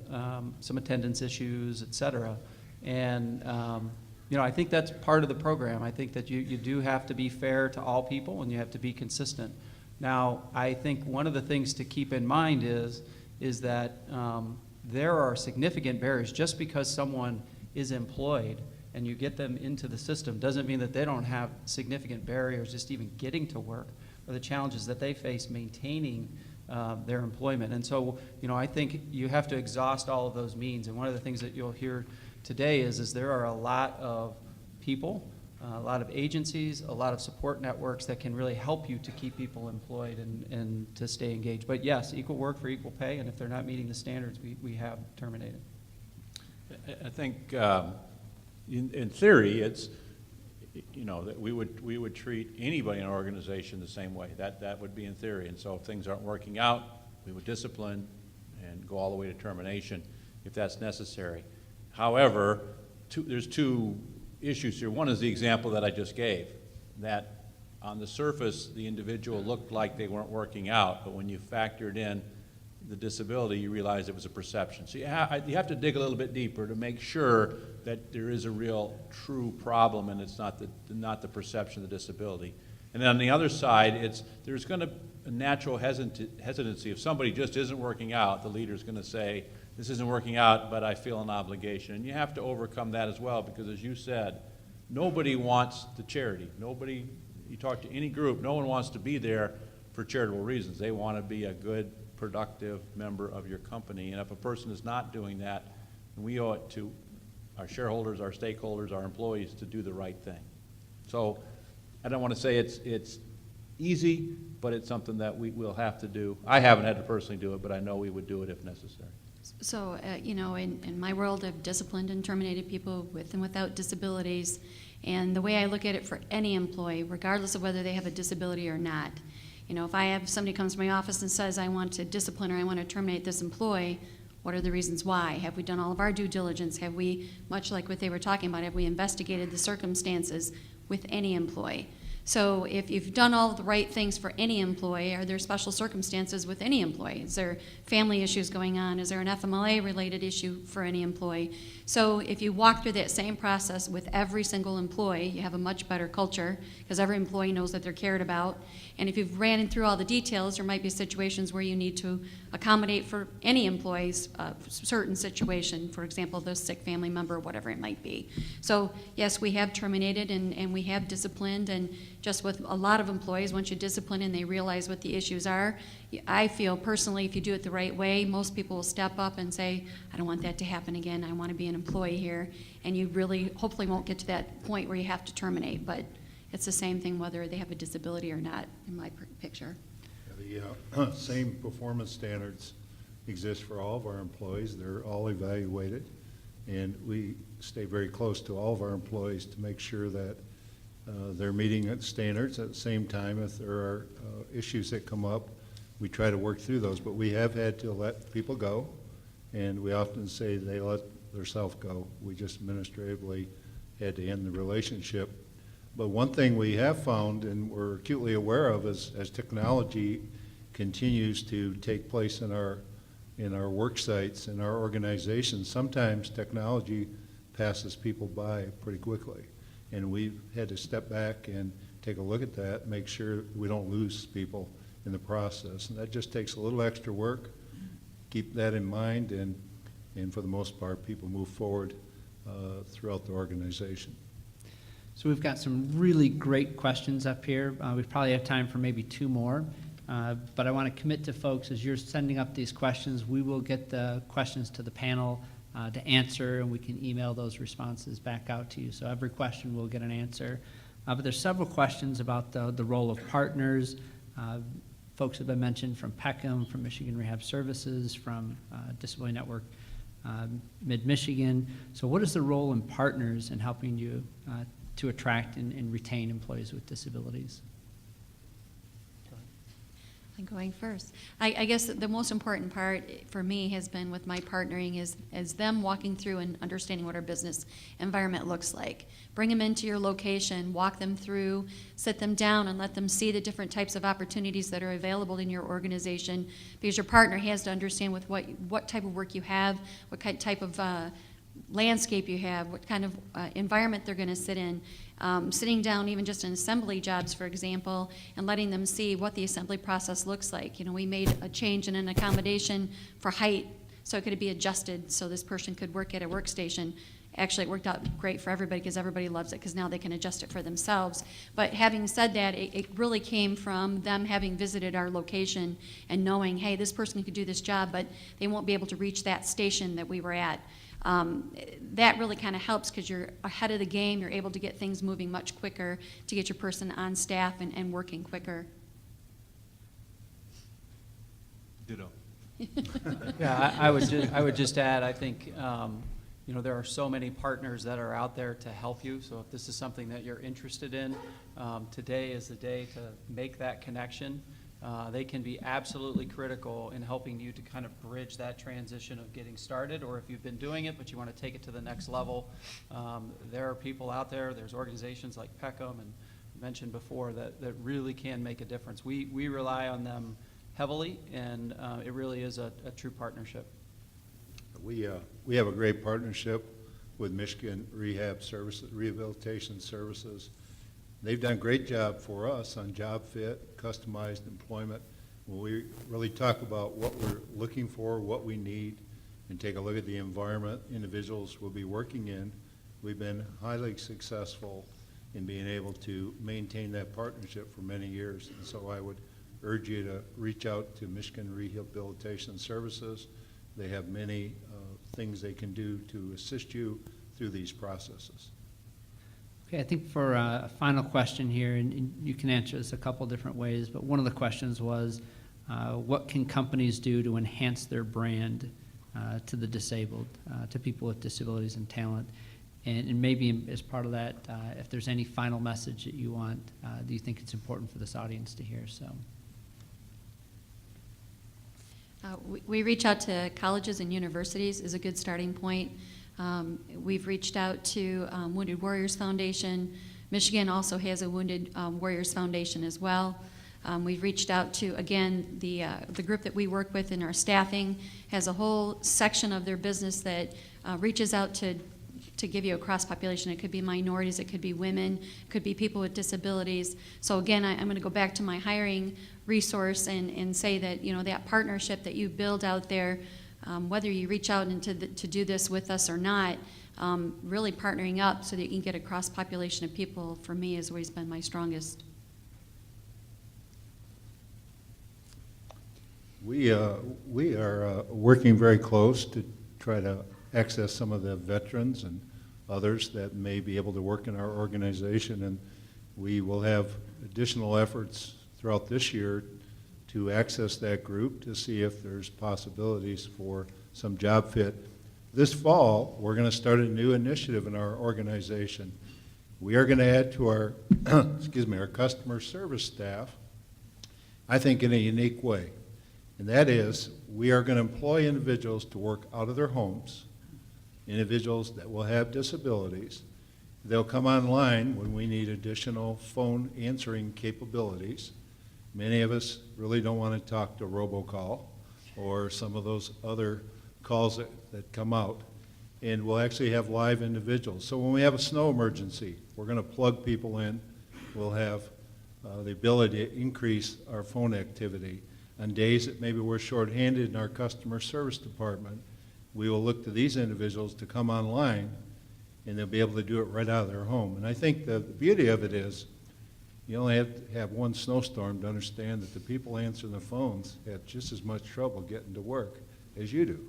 some attendance issues, et cetera. And I think that's part of the program. I think that you do have to be fair to all people, and you have to be consistent. Now, I think one of the things to keep in mind is that there are significant barriers. Just because someone is employed and you get them into the system doesn't mean that they don't have significant barriers just even getting to work, or the challenges that they face maintaining their employment. And so, I think you have to exhaust all of those means. And one of the things that you'll hear today is there are a lot of people, a lot of agencies, a lot of support networks that can really help you to keep people employed and to stay engaged. But yes, equal work for equal pay, and if they're not meeting the standards, we have terminated. I think in theory, it's, you know, that we would treat anybody in our organization the same way. That would be in theory. And so if things aren't working out, we would discipline and go all the way to termination if that's necessary. However, there's two issues here. One is the example that I just gave, that on the surface, the individual looked like they weren't working out, but when you factored in the disability, you realize it was a perception. So you have to dig a little bit deeper to make sure that there is a real, true problem, and it's not the perception of the disability. And then on the other side, there's going to a natural hesitancy. If somebody just isn't working out, the leader's going to say, this isn't working out, but I feel an obligation. And you have to overcome that as well, because as you said, nobody wants the charity. Nobody, you talk to any group, no one wants to be there for charitable reasons. They want to be a good, productive member of your company. And if a person is not doing that, we owe it to our shareholders, our stakeholders, our employees to do the right thing. So I don't want to say it's easy, but it's something that we will have to do. I haven't had to personally do it, but I know we would do it if necessary. So, you know, in my world, I've disciplined and terminated people with and without disabilities. And the way I look at it for any employee, regardless of whether they have a disability or not, you know, if I have somebody comes to my office and says, I want to discipline or I want to terminate this employee, what are the reasons why? Have we done all of our due diligence? Have we, much like what they were talking about, have we investigated the circumstances with any employee? So if you've done all the right things for any employee, are there special circumstances with any employee? Is there family issues going on? Is there an FMLA-related issue for any employee? So if you walk through that same process with every single employee, you have a much better culture because every employee knows that they're cared about. And if you've ran through all the details, there might be situations where you need to accommodate for any employee's certain situation, for example, the sick family member, whatever it might be. So yes, we have terminated and we have disciplined, and just with a lot of employees, once you discipline and they realize what the issues are, I feel personally if you do it the right way, most people will step up and say, I don't want that to happen again, I want to be an employee here, and you really hopefully won't get to that point where you have to terminate, but it's the same thing whether they have a disability or not in my picture. The same performance standards exist for all of our employees. They're all evaluated, and we stay very close to all of our employees to make sure that they're meeting standards. At the same time, if there are issues that come up, we try to work through those. But we have had to let people go, and we often say they let themselves go. We just administratively had to end the relationship. But one thing we have found and we're acutely aware of is as technology continues to take place in our work sites, in our organizations, sometimes technology passes people by pretty quickly. And we've had to step back and take a look at that, make sure we don't lose people in the process. And that just takes a little extra work. Keep that in mind, and for the most part, people move forward throughout the organization. So we've got some really great questions up here. We probably have time for maybe two more. But I want to commit to folks, as you're sending up these questions, we will get the questions to the panel to answer, and we can email those responses back out to you. So every question will get an answer. But there's several questions about the role of partners. Folks have been mentioned from Peckham, from Michigan Rehab Services, from Disability Network Mid-Michigan. So what is the role in partners in helping you to attract and retain employees with disabilities? I'm going first. I guess the most important part for me has been with my partnering is them walking through and understanding what our business environment looks like. Bring them into your location, walk them through, sit them down and let them see the different types of opportunities that are available in your organization, because your partner has to understand with what type of work you have, what type of landscape you have, what kind of environment they're going to sit in. Sitting down even just in assembly jobs, for example, and letting them see what the assembly process looks like. You know, we made a change in an accommodation for height so it could be adjusted so this person could work at a workstation. Actually, it worked out great for everybody because everybody loves it because now they can adjust it for themselves. But having said that, it really came from them having visited our location and knowing, hey, this person could do this job, but they won't be able to reach that station that we were at. That really kind of helps because you're ahead of the game. You're able to get things moving much quicker to get your person on staff and working quicker. Ditto. Yeah, I would just add, I think, you know, there are so many partners that are out there to help you. So if this is something that you're interested in, today is the day to make that connection. They can be absolutely critical in helping you to kind of bridge that transition of getting started, or if you've been doing it but you want to take it to the next level. There are people out there, there's organizations like Peckham and mentioned before that really can make a difference. We rely on them heavily, and it really is a true partnership. We have a great partnership with Michigan Rehab Services, Rehabilitation Services. They've done a great job for us on job fit, customized employment. When we really talk about what we're looking for, what we need, and take a look at the environment individuals will be working in, we've been highly successful in being able to maintain that partnership for many years. And so I would urge you to reach out to Michigan Rehabilitation Services. They have many things they can do to assist you through these processes. Okay, I think for a final question here, and you can answer this a couple different ways, but one of the questions was, what can companies do to enhance their brand to the disabled, to people with disabilities and talent? And maybe as part of that, if there's any final message that you want, do you think it's important for this audience to hear? So. We reach out to colleges and universities is a good starting point. We've reached out to Wounded Warriors Foundation. Michigan also has a Wounded Warriors Foundation as well. We've reached out to, again, the group that we work with in our staffing has a whole section of their business that reaches out to give you a cross-population. It could be minorities, it could be women, it could be people with disabilities. So again, I'm going to go back to my hiring resource and say that, you know, that partnership that you build out there, whether you reach out to do this with us or not, really partnering up so that you can get a cross-population of people, for me, has always been my strongest. We are working very close to try to access some of the veterans and others that may be able to work in our organization, and we will have additional efforts throughout this year to access that group to see if there's possibilities for some job fit. This fall, we're going to start a new initiative in our organization. We are going to add to our, our customer service staff, I think in a unique way. And that is, we are going to employ individuals to work out of their homes, individuals that will have disabilities. They'll come online when we need additional phone answering capabilities. Many of us really don't want to talk to robocall or some of those other calls that come out. And we'll actually have live individuals. So when we have a snow emergency, we're going to plug people in. We'll have the ability to increase our phone activity. On days that maybe we're shorthanded in our customer service department, we will look to these individuals to come online, and they'll be able to do it right out of their home. And I think the beauty of it is you only have to have one snowstorm to understand that the people answering the phones have just as much trouble getting to work as you do.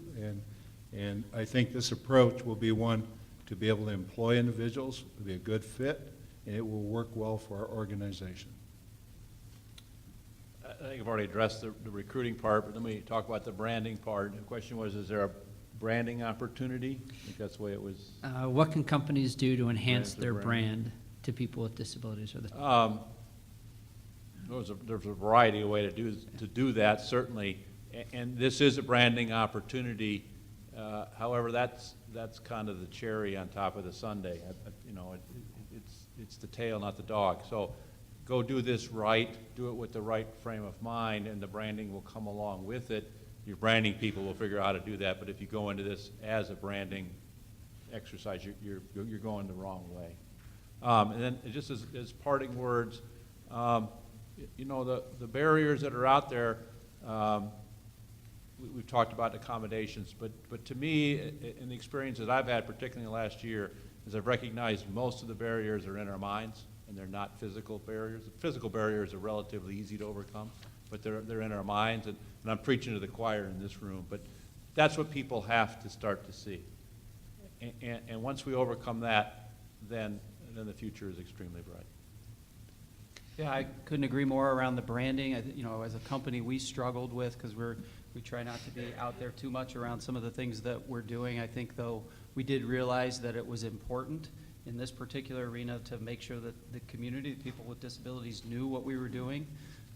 And I think this approach will be one to be able to employ individuals, it'll be a good fit, and it will work well for our organization. I think I've already addressed the recruiting part, but let me talk about the branding part. The question was, is there a branding opportunity? I think that's the way it was. What can companies do to enhance Their their brand. brand to people with disabilities? Or the There's a variety of ways to do that, certainly, and this is a branding opportunity. However, that's kind of the cherry on top of the sundae. It's the tail, not the dog. So go do this right, do it with the right frame of mind, and the branding will come along with it. Your branding people will figure out how to do that, but if you go into this as a branding exercise, you're going the wrong way. And then just as parting words, the barriers that are out there, we've talked about accommodations, but to me, in the experience that I've had, particularly in the last year, is I've recognized most of the barriers are in our minds, and they're not physical barriers. The physical barriers are relatively easy to overcome, but they're in our minds, and I'm preaching to the choir in this room, but that's what people have to start to see. And once we overcome that, then the future is extremely bright. Yeah, I couldn't agree more around the branding. As a company, we struggled with, because we're We try not to be out there too much around some of the things that we're doing. I think, though, we did realize that it was important in this particular arena to make sure that the community, the people with disabilities, knew what we were doing.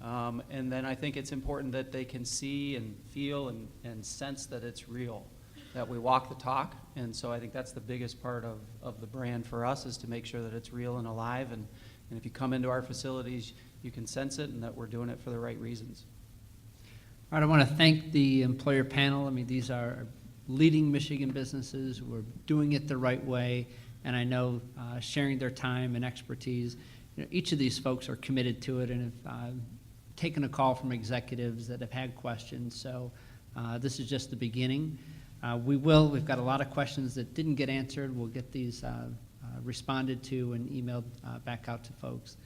And then I think it's important that they can see and feel and sense that it's real, that we walk the talk. And so I think that's the biggest part of the brand for us, is to make sure that it's real and alive. And if you come into our facilities, you can sense it and that we're doing it for the right reasons. All right, I want to thank the employer panel. I mean, these are leading Michigan businesses. We're doing it the right way, and I know sharing their time and expertise. You know, each of these folks are committed to it and have taken a call from executives that have had questions. So this is just the beginning. We've got a lot of questions that didn't get answered. We'll get these responded to and emailed back out to folks.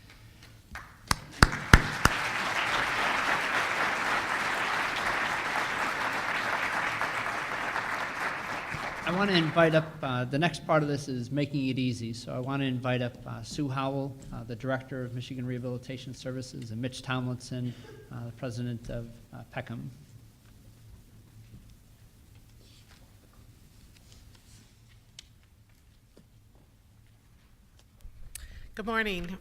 I want to invite up, the next part of this is making it easy. So I want to invite up Sue Howell, the Director of Michigan Rehabilitation Services, and Mitch Tomlinson, the President of Peckham. Good morning.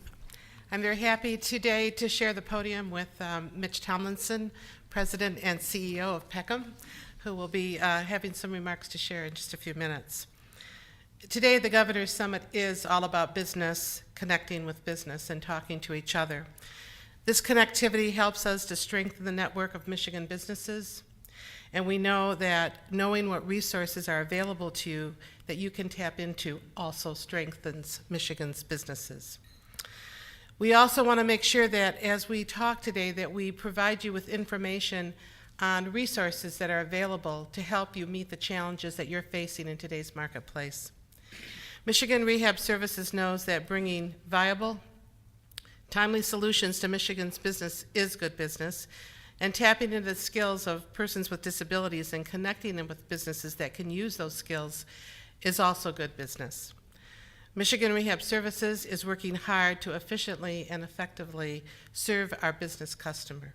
I'm very happy today to share the podium with Mitch Tomlinson, President and CEO of Peckham, who will be having some remarks to share in just a few minutes. Today, the Governor's Summit is all about business, connecting with business, and talking to each other. This connectivity helps us to strengthen the network of Michigan businesses, and we know that knowing what resources are available to you that you can tap into also strengthens Michigan's businesses. We also want to make sure that as we talk today that we provide you with information on resources that are available to help you meet the challenges that you're facing in today's marketplace. Michigan Rehab Services knows that bringing viable, timely solutions to Michigan's business is good business, and tapping into the skills of persons with disabilities and connecting them with businesses that can use those skills is also good business. Michigan Rehab Services is working hard to efficiently and effectively serve our business customer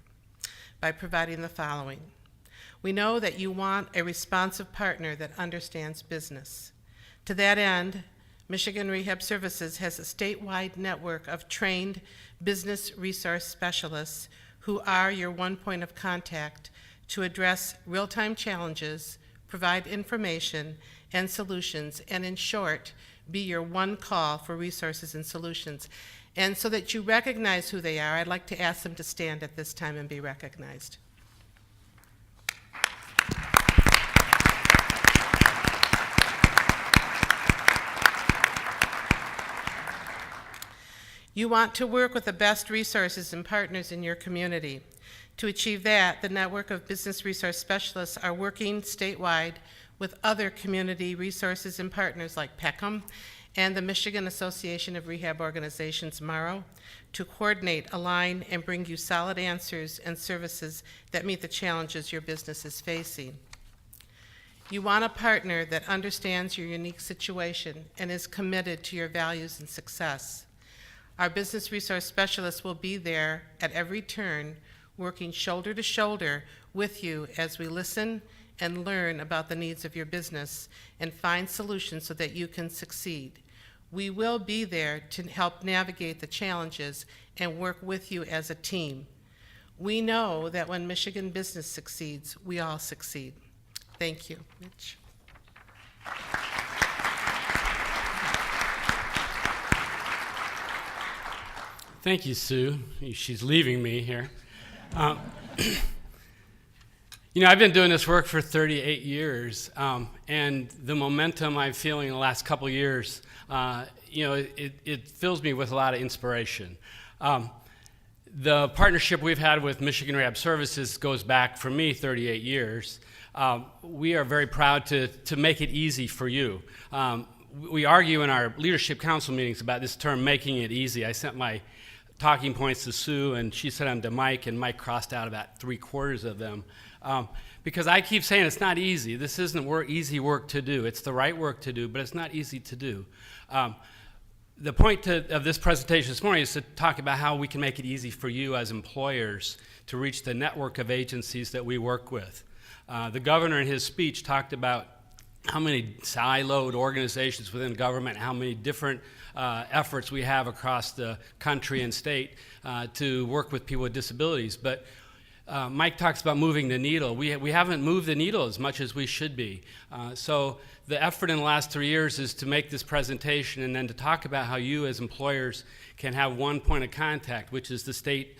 by providing the following. We know that you want a responsive partner that understands business. To that end, Michigan Rehab Services has a statewide network of trained business resource specialists who are your one point of contact to address real-time challenges, provide information and solutions, and in short, be your one call for resources and solutions. And so that you recognize who they are, I'd like to ask them to stand at this time and be recognized. You want to work with the best resources and partners in your community. To achieve that, the network of business resource specialists are working statewide with other community resources and partners like Peckham and the Michigan Association of Rehab Organizations, MARO, to coordinate, align, and bring you solid answers and services that meet the challenges your business is facing. You want a partner that understands your unique situation and is committed to your values and success. Our business resource specialists will be there at every turn, working shoulder to shoulder with you as we listen and learn about the needs of your business and find solutions so that you can succeed. We will be there to help navigate the challenges and work with you as a team. We know that when Michigan business succeeds, we all succeed. Thank you. Mitch. Thank you, Sue. She's leaving me here. You know, I've been doing this work for 38 years, and the momentum I'm feeling in the last couple years, you know, it fills me with a lot of inspiration. The partnership we've had with Michigan Rehab Services goes back, for me, 38 years. We are very proud to make it easy for you. We argue in our leadership council meetings about this term, making it easy. I sent my talking points to Sue, and she sent them to Mike, and Mike crossed out about 3/4 of them. Because I keep saying it's not easy. This isn't easy work to do. It's the right work to do, but it's not easy to do. The point of this presentation this morning is to talk about how we can make it easy for you as employers to reach the network of agencies that we work with. The governor in his speech talked about how many siloed organizations within government, how many different efforts we have across the country and state to work with people with disabilities. But Mike talks about moving the needle. We haven't moved the needle as much as we should be. So the effort in the last 3 years is to make this presentation and then to talk about how you as employers can have one point of contact, which is the State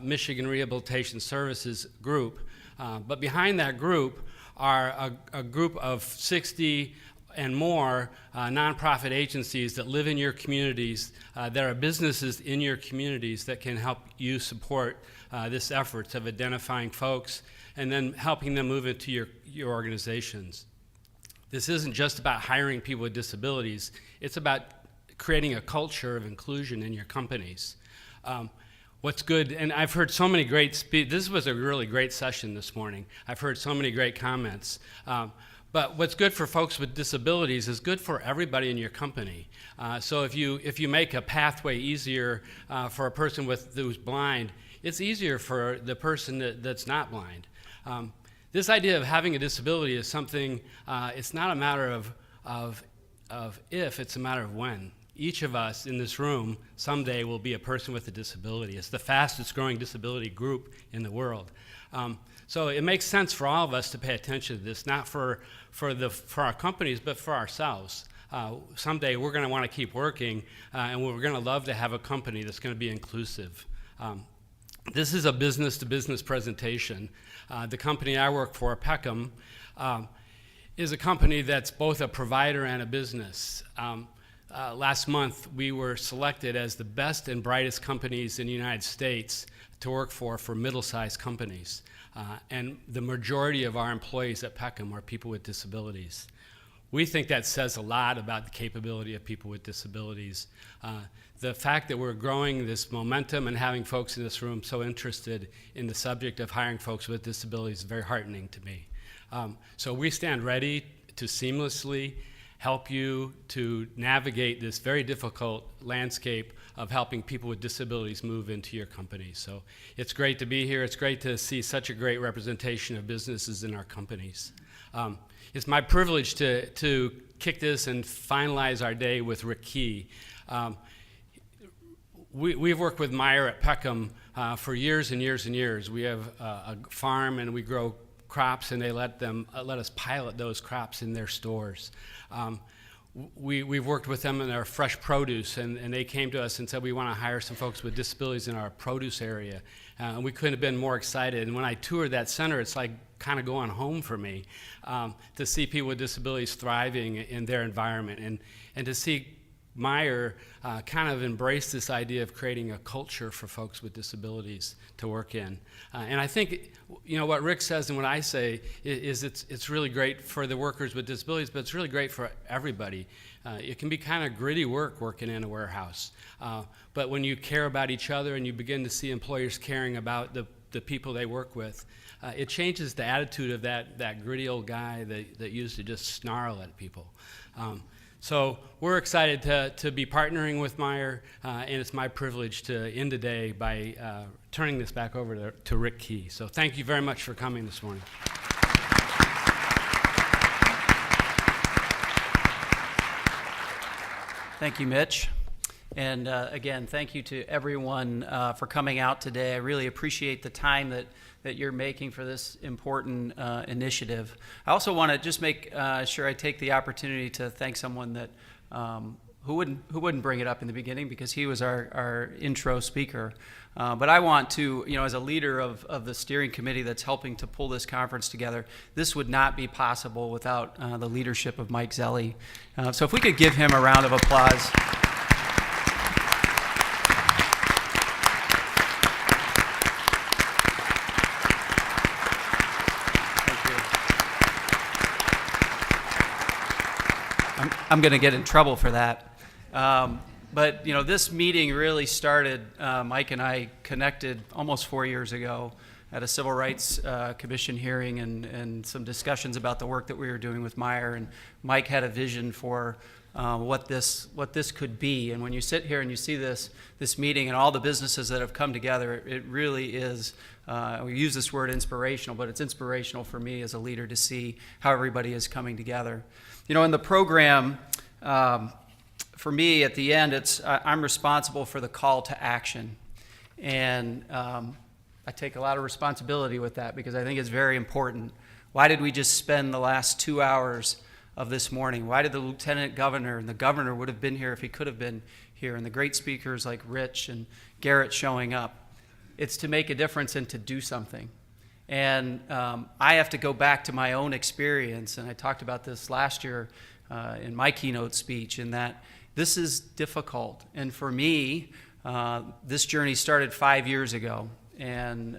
Michigan Rehabilitation Services group. But behind that group are a group of 60 and more nonprofit agencies that live in your communities. There are businesses in your communities that can help you support this effort of identifying folks and then helping them move into your organizations. This isn't just about hiring people with disabilities. It's about creating a culture of inclusion in your companies. What's good, and I've heard so many great this was a really great session this morning. I've heard so many great comments. But what's good for folks with disabilities is good for everybody in your company. So if you make a pathway easier for a person who's blind, it's easier for the person that's not blind. This idea of having a disability is something, it's not a matter of if, it's a matter of when. Each of us in this room someday will be a person with a disability. It's the fastest growing disability group in the world. So it makes sense for all of us to pay attention to this, not for our companies, but for ourselves. Someday we're going to want to keep working, and we're going to love to have a company that's going to be inclusive. This is a business-to-business presentation. The company I work for, Peckham, is a company that's both a provider and a business. Last month, we were selected as the best and brightest companies in the United States to work for middle-sized companies. And the majority of our employees at Peckham are people with disabilities. We think that says a lot about the capability of people with disabilities. The fact that we're growing this momentum and having folks in this room so interested in the subject of hiring folks with disabilities is very heartening to me. So we stand ready to seamlessly help you to navigate this very difficult landscape of helping people with disabilities move into your company. So it's great to be here. It's great to see such a great representation of businesses in our companies. It's my privilege to kick this and finalize our day with Rick Key. We've worked with Meyer at Peckham for years and years and years. We have a farm and we grow crops, and they let us pilot those crops in their stores. We've worked with them in their fresh produce, and they came to us and said, we want to hire some folks with disabilities in our produce area. And we couldn't have been more excited. And when I toured that center, it's like kind of going home for me to see people with disabilities thriving in their environment, and to see Meyer kind of embrace this idea of creating a culture for folks with disabilities to work in. And I think, what Rick says and what I say is it's really great for the workers with disabilities, but it's really great for everybody. It can be kind of gritty work working in a warehouse. But when you care about each other and you begin to see employers caring about the people they work with, it changes the attitude of that gritty old guy that used to just snarl at people. So we're excited to be partnering with Meyer, and it's my privilege to end the day by turning this back over to Rick Key. So thank you very much for coming this morning. Thank you, Mitch. And again, thank you to everyone for coming out today. I really appreciate the time that you're making for this important initiative. I also want to just make sure I take the opportunity to thank someone that who wouldn't bring it up in the beginning, because he was our intro speaker. But I want to, as a leader of the steering committee that's helping to pull this conference together, this would not be possible without the leadership of Mike Zelli. So if we could give him a round of applause. I'm going to get in trouble for that. But this meeting really started, Mike and I connected almost 4 years ago at a Civil Rights Commission hearing and some discussions about the work that we were doing with Meyer. And Mike had a vision for what this could be. And when you sit here and you see this meeting and all the businesses that have come together, it really is, we use this word inspirational, but it's inspirational for me as a leader to see how everybody is coming together. You know, in the program, for me at the end, I'm responsible for the call to action. And I take a lot of responsibility with that because I think it's very important. Why did we just spend the last 2 hours of this morning? Why did the lieutenant governor, and the governor would have been here if he could have been here, and the great speakers like Rich and Garrett showing up? It's to make a difference and to do something. And I have to go back to my own experience, and I talked about this last year in my keynote speech, in that this is difficult. And for me, this journey started 5 years ago. And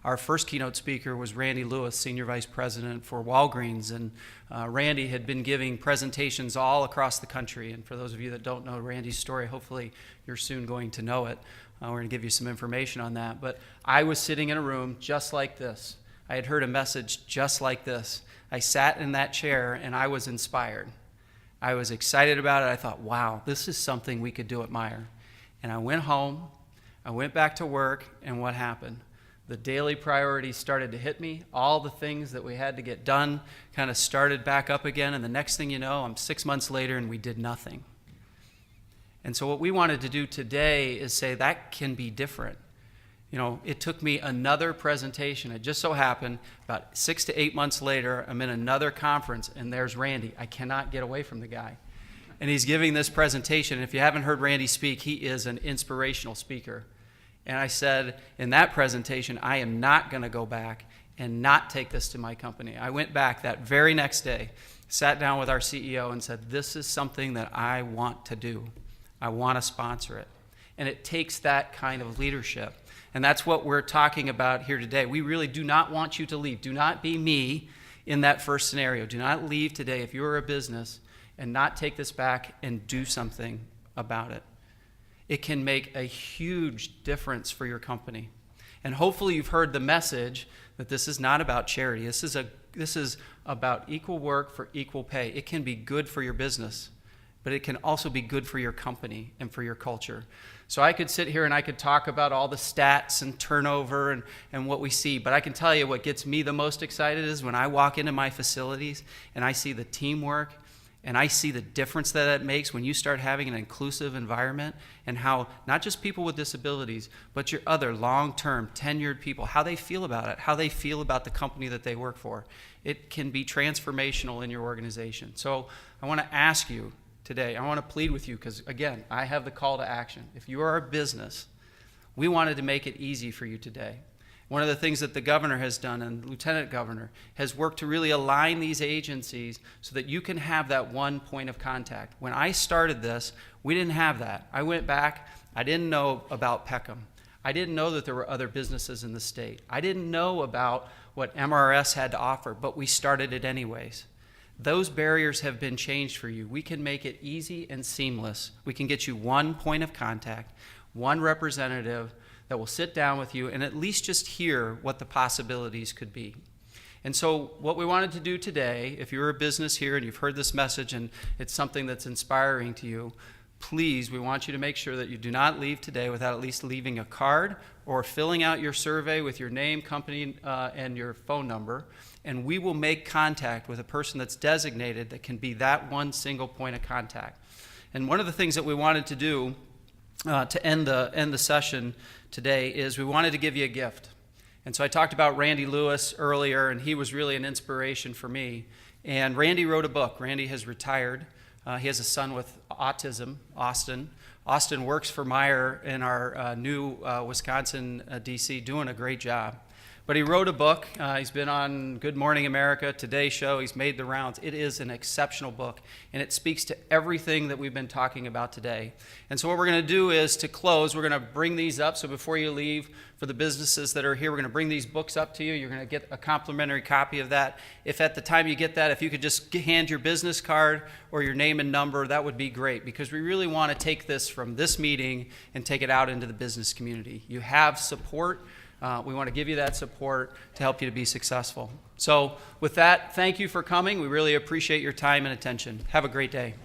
our first keynote speaker was Randy Lewis, Senior Vice President for Walgreens. And Randy had been giving presentations all across the country. And for those of you that don't know Randy's story, hopefully you're soon going to know it. We're going to give you some information on that. But I was sitting in a room just like this. I had heard a message just like this. I sat in that chair and I was inspired. I was excited about it. I thought, wow, this is something we could do at Meijer. And I went home. I went back to work, and what happened? The daily priorities started to hit me. All the things that we had to get done kind of started back up again, and the next thing you know, I'm 6 months later, and we did nothing. And so what we wanted to do today is say that can be different. You know, it took me another presentation. It just so happened about 6 to 8 months later, I'm in another conference, and there's Randy. I cannot get away from the guy. And he's giving this presentation. And if you haven't heard Randy speak, he is an inspirational speaker. And I said in that presentation, I am not going to go back and not take this to my company. I went back that very next day, sat down with our CEO and said, this is something that I want to do. I want to sponsor it. And it takes that kind of leadership. And that's what we're talking about here today. We really do not want you to leave. Do not be me in that first scenario. Do not leave today if you're a business and not take this back and do something about it. It can make a huge difference for your company. And hopefully you've heard the message that this is not about charity. This is about equal work for equal pay. It can be good for your business, but it can also be good for your company and for your culture. So I could sit here and I could talk about all the stats and turnover and what we see, but I can tell you what gets me the most excited is when I walk into my facilities and I see the teamwork and I see the difference that it makes when you start having an inclusive environment, and how not just people with disabilities, but your other long-term, tenured people, how they feel about it, how they feel about the company that they work for. It can be transformational in your organization. So I want to ask you today, I want to plead with you, because again, I have the call to action. If you are a business, we wanted to make it easy for you today. One of the things that the governor has done, and the lieutenant governor, has worked to really align these agencies so that you can have that one point of contact. When I started this, we didn't have that. I went back, I didn't know about Peckham. I didn't know that there were other businesses in the state. I didn't know about what MRS had to offer, but we started it anyways. Those barriers have been changed for you. We can make it easy and seamless. We can get you one point of contact, one representative that will sit down with you and at least just hear what the possibilities could be. And so what we wanted to do today, if you're a business here and you've heard this message and it's something that's inspiring to you, please, we want you to make sure that you do not leave today without at least leaving a card or filling out your survey with your name, company, and your phone number. And we will make contact with a person that's designated that can be that one single point of contact. And one of the things that we wanted to do to end the session today is we wanted to give you a gift. And so I talked about Randy Lewis earlier, and he was really an inspiration for me. And Randy wrote a book. Randy has retired. He has a son with autism, Austin. Austin works for Meijer in our new Wisconsin DC, doing a great job. But he wrote a book. He's been on Good Morning America, Today Show. He's made the rounds. It is an exceptional book, and it speaks to everything that we've been talking about today. And so what we're going to do is, to close, we're going to bring these up. So before you leave, for the businesses that are here, we're going to bring these books up to you. You're going to get a complimentary copy of that. If at the time you get that, if you could just hand your business card or your name and number, that would be great, because we really want to take this from this meeting and take it out into the business community. You have support. We want to give you that support to help you to be successful. So with that, thank you for coming. We really appreciate your time and attention. Have a great day.